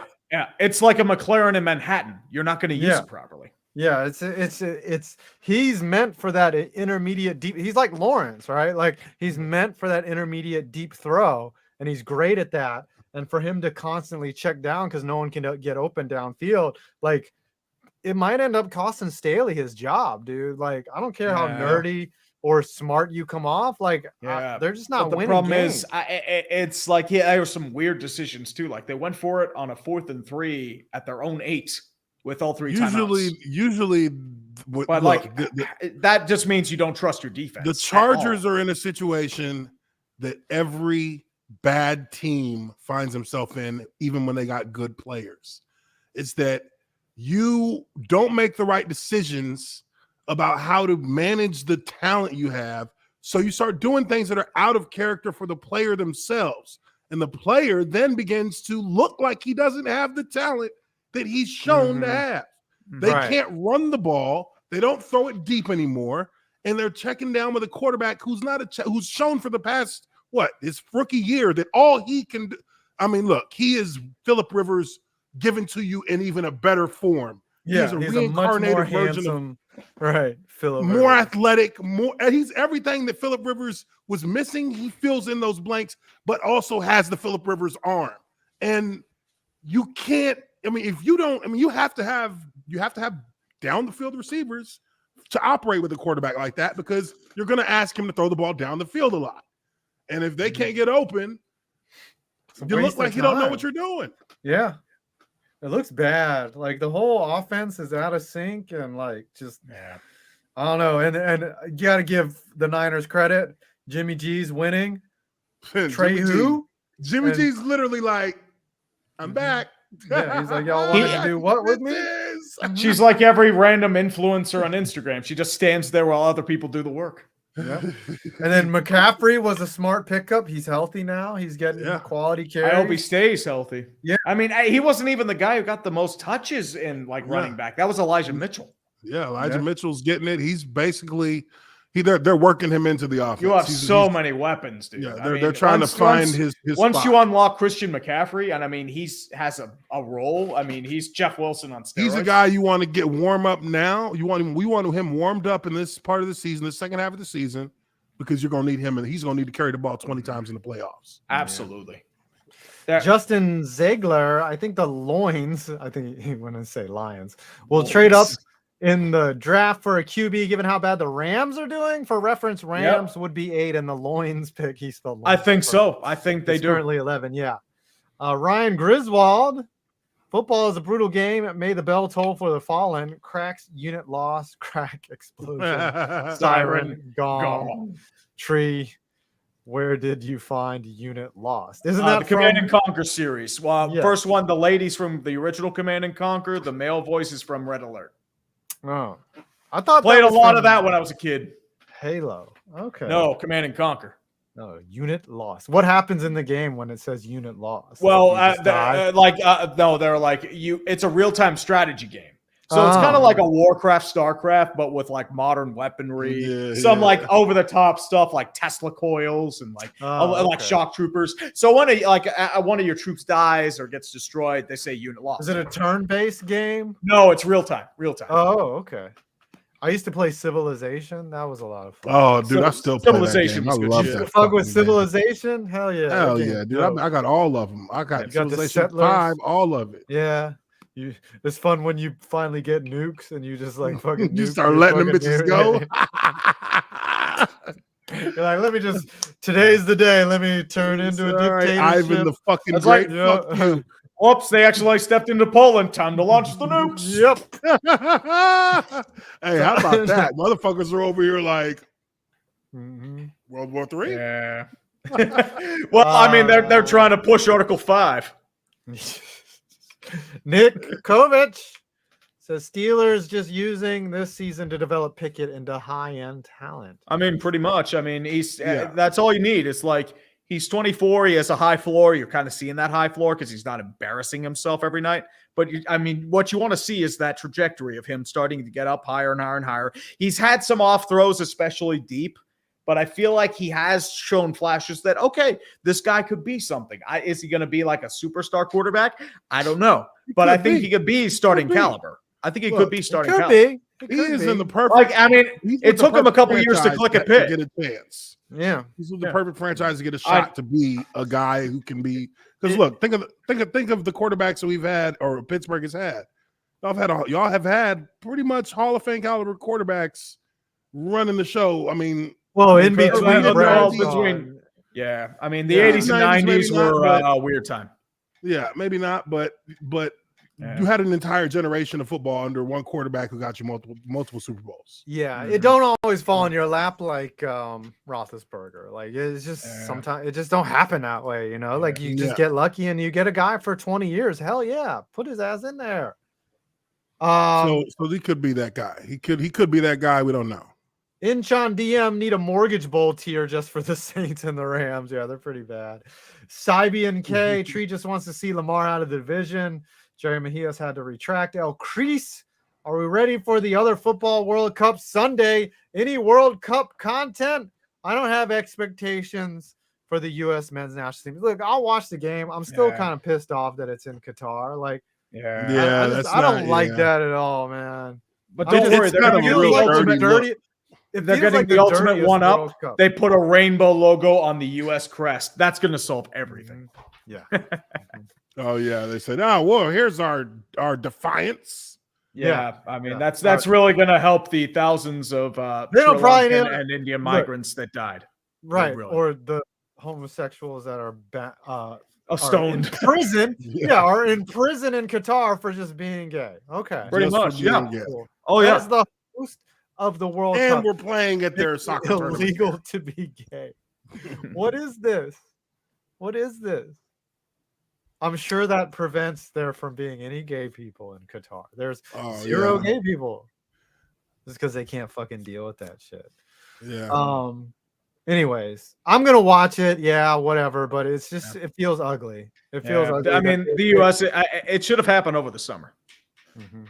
It's like a McLaren in Manhattan. You're not going to use it properly. Yeah, it's he's meant for that intermediate deep. He's like Lawrence, right? Like he's meant for that intermediate deep throw, and he's great at that. And for him to constantly check down because no one can get open downfield, like it might end up costing Staley his job, dude. Like I don't care how nerdy or smart you come off, like they're just not winning. The problem is, it's like there were some weird decisions too. Like they went for it on a 4th and 3 at their own 8 with all 3 timeouts. Usually, but look, that just means you don't trust your defense. The Chargers are in a situation that every bad team finds himself in, even when they got good players. It's that you don't make the right decisions about how to manage the talent you have. So you start doing things that are out of character for the player themselves. And the player then begins to look like he doesn't have the talent that he's shown to have. They can't run the ball. They don't throw it deep anymore. And they're checking down with a quarterback who's who's shown for the past, his rookie year that all he can do. I mean, look, he is Phillip Rivers given to you in even a better form. Yeah, he's a reincarnated much more version of Phillip more Rivers. Athletic, he's everything that Phillip Rivers was missing. He fills in those blanks, but also has the Phillip Rivers arm. And you can't, if you don't, you have to have down the field receivers to operate with a quarterback like that, because you're going to ask him to throw the ball down the field a lot. And if they can't get open, you look like you don't know what you're doing. Yeah. It looks bad. Like the whole offense is out of sync and like just I don't know. And you got to give the Niners credit. Jimmy G's winning. Trey who? Jimmy G's literally like, I'm back. Yeah, he's like, y'all wanted to do what with me? She's like every random influencer on Instagram. She just stands there while other people do the work. Yeah. And then McCaffrey was a smart pickup. He's healthy now. He's getting quality carries. I hope he stays healthy. Yeah. I mean, he wasn't even the guy who got the most touches in running back. That was Elijah Mitchell. Yeah, Elijah Mitchell's getting it. He's basically they're working him into the offense. You have so many weapons, dude. Yeah, they're trying to find his once spot. You unlock Christian McCaffrey, and has a role. He's Jeff Wilson on steroids. He's a guy you want to get warm up now. We want him warmed up in this part of the season, the second half of the season, because you're going to need him, and he's going to need to carry the ball 20 times in the playoffs. Absolutely. Justin Ziegler, I think the Loins, I think he went to say Lions, will trade up in the draft for a QB, given how bad the Rams are doing. For reference, Rams would be 8, and the Loins pick, he spelled Loins. I think so. I think they do. Currently 11, yeah. Ryan Griswold, football is a brutal game. May the bell toll for the fallen. Cracks, unit lost, crack, explosion, siren, gong, tree. Where did you find unit lost? Isn't that the Command and Conquer series? Well, first one, the ladies from the original Command and Conquer. The male voices from Red Alert. Oh, I thought played a lot of that when I was a kid. Halo. Okay. No, Command and Conquer. No, unit lost. What happens in the game when it says unit lost? Well, no, they're like it's a real-time strategy game. So it's kind of like a Warcraft, StarCraft, but with like modern weaponry, over-the-top stuff like Tesla coils and like shock troopers. So when one of your troops dies or gets destroyed, they say unit lost. Is it a turn-based game? No, it's real-time. Oh, okay. I used to play Civilization. That was a lot of fun. Oh, dude, I still play Civilization. That game. I love that. Fuck with Civilization? Hell yeah. Hell yeah, dude. I got all of them. I got Civilization 5, all of it. Yeah. It's fun when you finally get nukes and you just like fucking you start letting them bitches go. You're like, let me just. Today's the day. Let me turn into a dictatorship. Ivan the fucking That's great. like- Fuck you. Whoops, they actually stepped into Poland. Time to launch the nukes. Yep. Hey, how about that? Motherfuckers are over here like Mhm. World War III. Yeah. Well, I mean, they're trying to push Article 5. Nick Kovac says Steelers just using this season to develop Pickett into high-end talent. I mean, pretty much. I mean, he's Yeah. that's all you need. It's like he's 24. He has a high floor. You're kind of seeing that high floor because he's not embarrassing himself every night. But I mean, what you want to see is that trajectory of him starting to get up higher and higher and higher. He's had some off throws, especially deep. But I feel like he has shown flashes that, okay, this guy could be something. Is he going to be like a superstar quarterback? I don't know. But I think he could be starting caliber. I think he could be starting Could caliber. be. It He could is be. in the perfect. Like, I mean, he's it with the took him a perfect couple years to franchise click a to pick. get a chance. Yeah. He's with the Yeah. perfect franchise to get a shot to be a guy who can be. Because look, think of the quarterbacks that we've had or Pittsburgh has had. Y'all have had pretty much Hall of Fame caliber quarterbacks running the show. I mean, Well, in Because- between, well, Brad, between- yeah. I mean, the Yeah. 80s and 90s maybe 90s not, were but- a weird time. yeah, maybe not, but Yeah. you had an entire generation of football under one quarterback who got you multiple Super Bowls. Yeah, Mhm. it don't always fall in your lap like Roethlisberger. Like it's just Yeah. sometimes it just don't happen that way, you know. Like you just Yeah. get lucky and you get a guy for 20 years. Hell yeah, put his ass in there. So he could be that guy. He could be that guy. We don't know. Incheon DM need a mortgage bowl tier just for the Saints and the Rams. Yeah, they're pretty bad. Sybian K Tree just wants to see Lamar out of the division. Jerry Mejias had to retract. El Crease, are we ready for the other football World Cup Sunday? Any World Cup content? I don't have expectations for the U.S. men's national team. Look, I'll watch the game. I'm still Yeah. kind of pissed off that it's in Qatar. Like, Yeah. Yeah. I don't like that at all, man. But I don't mean, worry, it's they're not going a to real get dirty the look. It They're feels getting like the ultimate dirtiest one up. World Cup. They put a rainbow logo on the U.S. crest. That's going to solve everything. Yeah. Oh yeah, they said, oh well, here's our defiance. Yeah, I mean Yeah. that's really going to help the thousands of They don't Sri probably Lankan need- and Indian Look. migrants that died. Right. really. Or the homosexuals that are Oh, are in stoned. prison. Yeah, are in prison in Qatar for just being gay. Okay. Pretty Just for much, being yeah. gay. Cool. Oh As yeah. the host of the World And Cup, we're playing at their it's soccer tournament. illegal to be gay. What is this? What is this? I'm sure that prevents there from being any gay people in Qatar. There's Oh, zero yeah. gay people. Just because they can't fucking deal with that shit. Yeah. Anyways, I'm gonna watch it. Yeah, whatever. But it's just it feels ugly. It feels Yeah. ugly. I mean, the U.S. It should have happened over the summer. Mhm.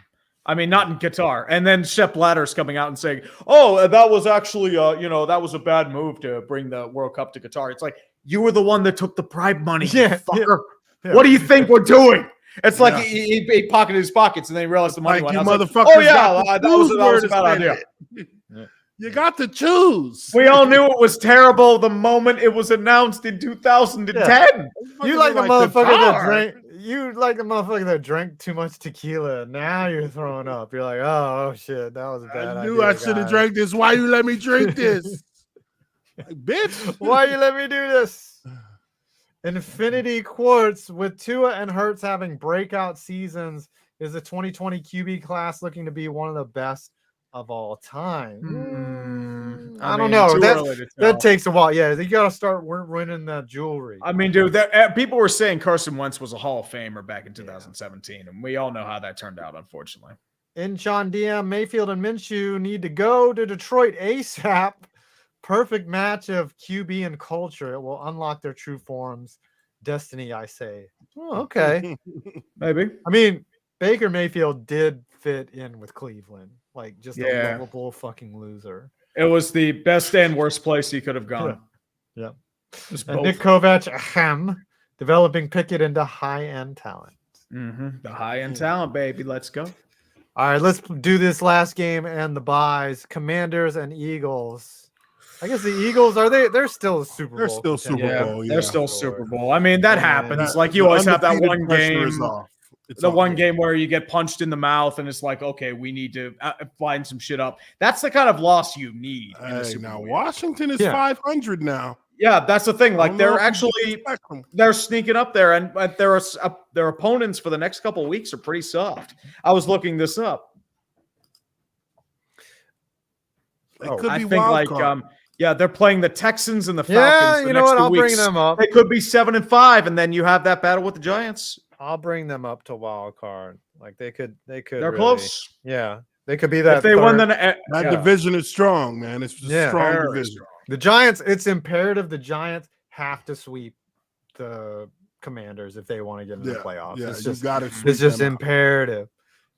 I mean, not in Qatar. And then Sepp Blatter's coming out and saying, "Oh, that was actually, that was a bad move to bring the World Cup to Qatar." It's like you were the one that took the bribe money, you Yeah, fucker. yeah. What do you think we're doing? It's like Yeah. he pocketed his pockets and then he realized the money Like went. you I was motherfuckers. like, oh yeah, got to that was choose a where to bad spend idea. it. You got to choose. We all knew it was terrible the moment it was announced in 2010. You like the Motherfuckers motherfucker that Qatar. drank. You like the motherfucker that drank too much tequila. Now you're throwing up. You're like, oh shit, that was a bad I idea. knew I should have guys. drank this. Why you let me drink this? Like, bitch. Why you let me do this? Infinity Quartz with Tua and Hurts having breakout seasons is the 2020 QB class looking to be one of the best of all time. I don't mean, know. too early to That tell. takes a while. Yeah, you got to start winning the jewelry. I mean, dude, people were saying Carson Wentz was a Hall of Famer back in 2017, and we all know how that turned out, unfortunately. Incheon DM, Mayfield and Minshew need to go to Detroit ASAP. Perfect match of QB and culture. It will unlock their true forms. Destiny, I say. Oh, okay. Maybe. I mean, Baker Mayfield did fit in with Cleveland. Like, just a Yeah. lovable fucking loser. It was the best and worst place he could have gone. Yeah. Just And both. Nick Kovac, developing Pickett into high-end talent. The high-end talent, baby. Let's go. All right, let's do this last game and the buys. Commanders and Eagles. I guess the Eagles they're still a Super Bowl. They're still Super contender. Bowl. They're yeah. still Super Bowl. I mean, that Yeah. happens. That- like you the always have that undefeated one pressure game. is off. It's The all one good. game where you get punched in the mouth and it's like, okay, we need to line some shit up. That's the kind of loss you need in the Hey, Super now Bowl. Washington is Yeah. 500 now. Yeah, that's the thing. I Like don't know they're if we can actually expect them. they're sneaking up there, and their opponents for the next couple of weeks are pretty soft. I was looking this up. They Oh, could I be think wild card. they're playing the Texans and the Yeah, Falcons the you know next what? 2 I'll weeks. bring them up. They could be 7-5, and then you have that battle with the Giants. I'll bring them up to wild card. Like they could. They're really, close. Yeah, they could be that. If they won, third- then That division is strong, man. It's a Yeah. strong very division. strong. the Giants. It's imperative the Giants have to sweep the Commanders if they want to get in the playoffs. Yeah, It's you just, got to. it's just imperative.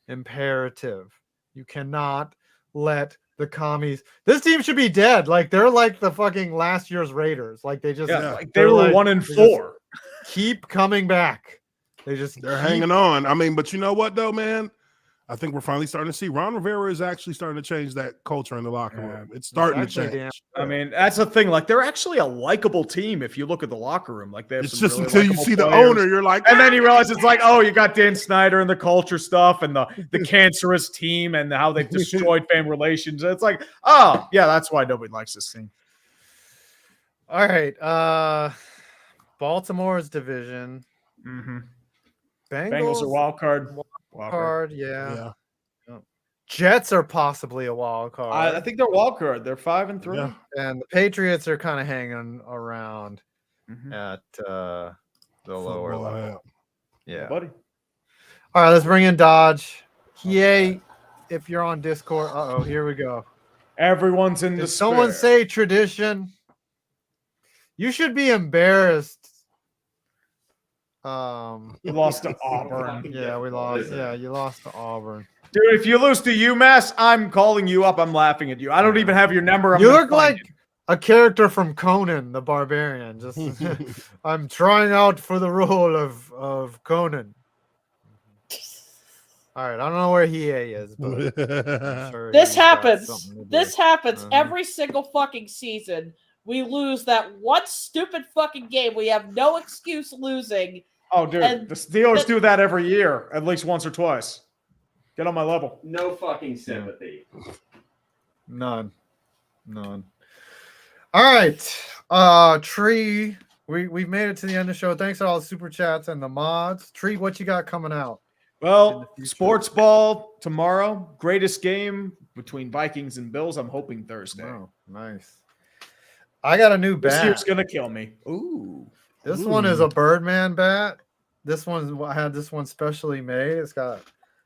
Imperative. You cannot let the commies. This team should be dead. Like they're like the fucking last year's Raiders. Like they just Yeah, like they they're were like- 1-4. keep coming back. They're They're keep- hanging on. I mean, but you know what though, man? I think we're finally starting to see Ron Rivera is actually starting to change that culture in the locker room. It's starting to actually change. damn I mean, that's the thing. Like they're actually a likable team if you look at the locker room. Like they have It's some just really until you likable see the players. owner, you're like, And then you realize it's like, oh, you got Dan Snyder and the culture stuff and the cancerous team and how they've destroyed family relations. It's like, oh, yeah, that's why nobody likes this team. All right. Baltimore's division. Mm-hmm. Bengals Bengals are wild card. wild card. Yeah. yeah. Jets are possibly a wild card. I think they're wild card. They're 5-3. Yeah. And the Patriots are kind of hanging around Mhm. at the lower Football, level. Yeah. Buddy. All right, let's bring in Dodge. Yay. If you're on Discord. Uh-oh, here we go. Everyone's in Did despair. someone say tradition? You should be embarrassed. we lost to Auburn? Yeah, we lost. Yeah, you lost to Auburn. Dude, if you lose to UMass, I'm calling you up. I'm laughing at you. I don't even have your number. I'm You gonna look find like a character from Conan the Barbarian. Just I'm trying out for the role of Conan. All right, I don't know where he is, but I'm sure This he's got happens. something to do. This happens Uh-huh. every single fucking season. We lose that one stupid fucking game. We have no excuse losing. Oh, dude, And the Steelers that- do that every year, at least once or twice. Get on my level. No fucking sympathy. None. All right. Tree. We've made it to the end of the show. Thanks to all the super chats and the mods. Tree, what you got coming out? in the Well, future. sports ball tomorrow. Greatest game between Vikings and Bills. I'm hoping Thursday. Oh, nice. I got a new This year's bat. gonna kill me. Ooh. This one is a Birdman bat. I had this one specially made. It's got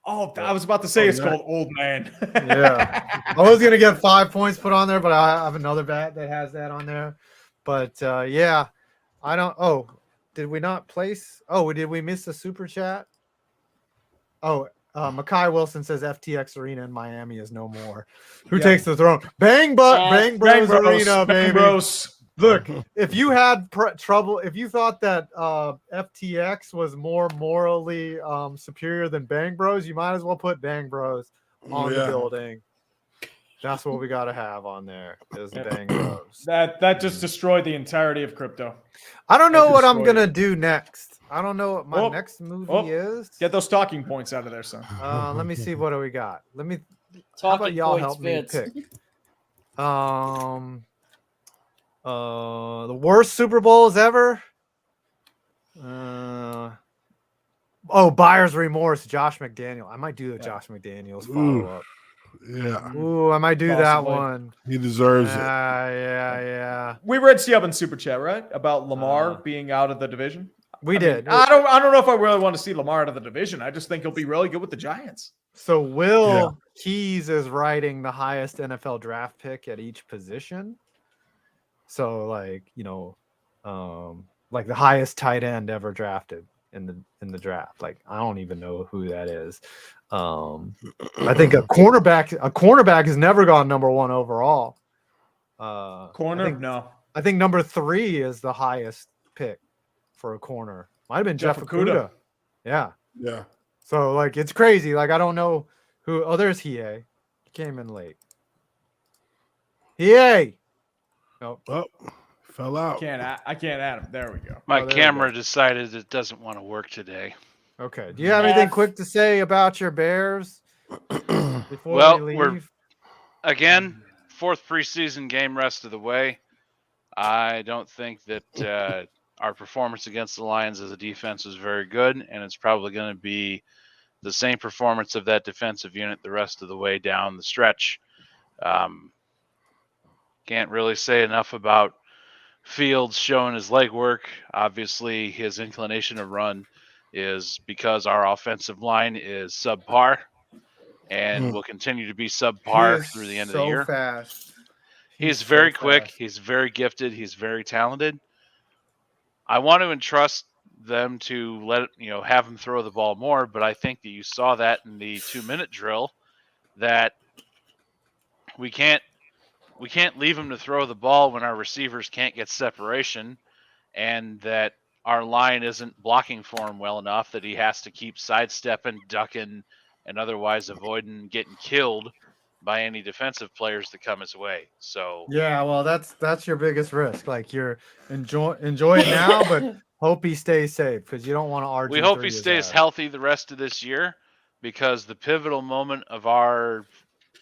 Oh, I was about to say it's yeah. called Old Man. yeah. I was gonna get 5 points put on there, but I have another bat that has that on there. But yeah, I don't. Oh, did we not place? Oh, did we miss the super chat? Oh, Makai Wilson says FTX Arena in Miami is no more. Who Yeah. takes the throne? Bang Yeah. Bros Bros, Arena, Bang baby. Bros. Look, if you had trouble, if you thought that FTX was more morally superior than Bang Bros, you might as well put Bang Bros on the Yeah. building. That's what we got to have on there is Bang Bros. That just destroyed the entirety of crypto. I don't know That what I'm destroyed gonna do next. I don't know what my Oh, next movie oh, is. Get those talking points out of there, son. Let me see. What do we got? How about Talking y'all points, help me Vince. pick? The worst Super Bowls ever. Buyer's Remorse, Josh McDaniel. I might do the Josh McDaniels follow up. Yeah, Ooh, I might do that Possibly. one. he deserves it. Yeah. We read Siab in Super Chat, right? About Lamar Uh, being out of the division. We I did. mean, I don't know if I really want to see Lamar out of the division. I just think he'll be really good with the Giants. So Will Yeah. Keys is writing the highest NFL draft pick at each position. So like the highest tight end ever drafted in the draft. Like I don't even know who that is. I think a cornerback has never gone number one overall. Corner? No. I think number 3 is the highest pick for a corner. Might have been Jeff Jeff Okuda. Okuda. Yeah. Yeah, So like it's crazy. Like I don't know who. Oh, there's Hiei. He came in late. Hiei. Nope. oh, fell out. I can't add him. There we go. My Oh, there we camera decided it doesn't want to work today. Okay. Do you have anything quick to say about your Bears before Well, we we're leave? again, 4th preseason game rest of the way. I don't think that our performance against the Lions as a defense was very good, and it's probably going to be the same performance of that defensive unit the rest of the way down the stretch. Can't really say enough about Fields showing his leg work. Obviously, his inclination to run is because our offensive line is subpar and will continue to be subpar through the end of the year. Fast. He's very so quick. fast. He's very gifted. He's very talented. I want to entrust them to have him throw the ball more, but I think that you saw that in the 2-minute drill that we can't leave him to throw the ball when our receivers can't get separation, and that our line isn't blocking for him well enough that he has to keep sidestepping, ducking, and otherwise avoiding getting killed by any defensive players that come his way. So Yeah, well, that's your biggest risk. Like you're enjoy it now, but hope he stays safe because you don't want to RG3. we hope he stays healthy the rest of this year, because the pivotal moment of our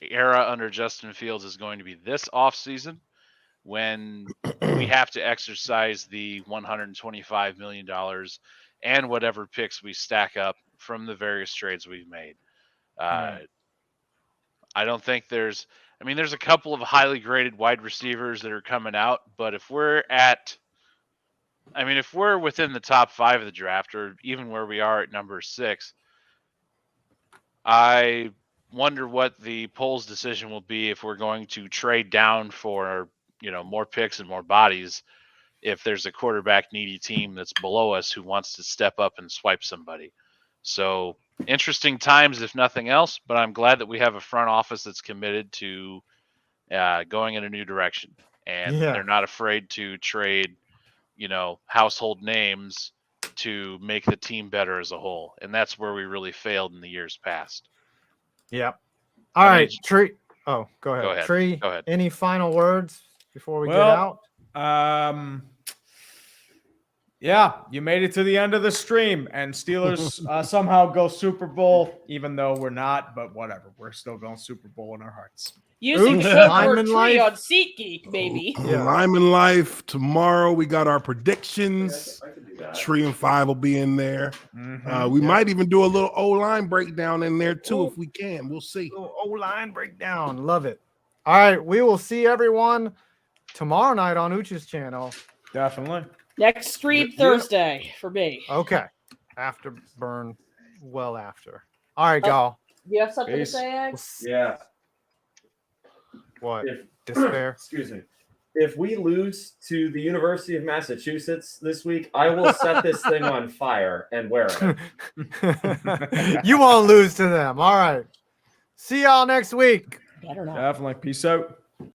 era under Justin Fields is going to be this offseason, when we have to exercise the $125 million and whatever picks we stack up from the various trades we've made. I don't think there's a couple of highly graded wide receivers that are coming out, but if we're within the top 5 of the draft, or even where we are at number 6, I wonder what the polls decision will be if we're going to trade down for, more picks and more bodies, if there's a quarterback needy team that's below us who wants to step up and swipe somebody. So interesting times, if nothing else, but I'm glad that we have a front office that's committed to going in a new direction, and they're not afraid to trade, household names to make the team better as a whole. And that's where we really failed in the years past. Yep. All right, Tree. Oh, go ahead. Go ahead. Tree, Go ahead. any final words before we get out? Yeah, you made it to the end of the stream, and Steelers somehow go Super Bowl, even though we're not, but whatever. We're still going Super Bowl in our hearts. Using the code word tree on SeatGeek, maybe. Lyman Life. Tomorrow we got our predictions. Tree and 5 will be in there. We might even do a little O-line breakdown in there too, if we can. We'll see. O-line breakdown. Love it. All right, we will see everyone tomorrow night on Uchi's channel. Definitely. Next stream Thursday for me. Okay. After burn, well after. All right, y'all. You have something to say, Egg? Yeah. What? Despair? Excuse me. If we lose to the University of Massachusetts this week, I will set this thing on fire and wear it. You won't lose to them. All right. See y'all next week. Better not. Definitely. Peace out.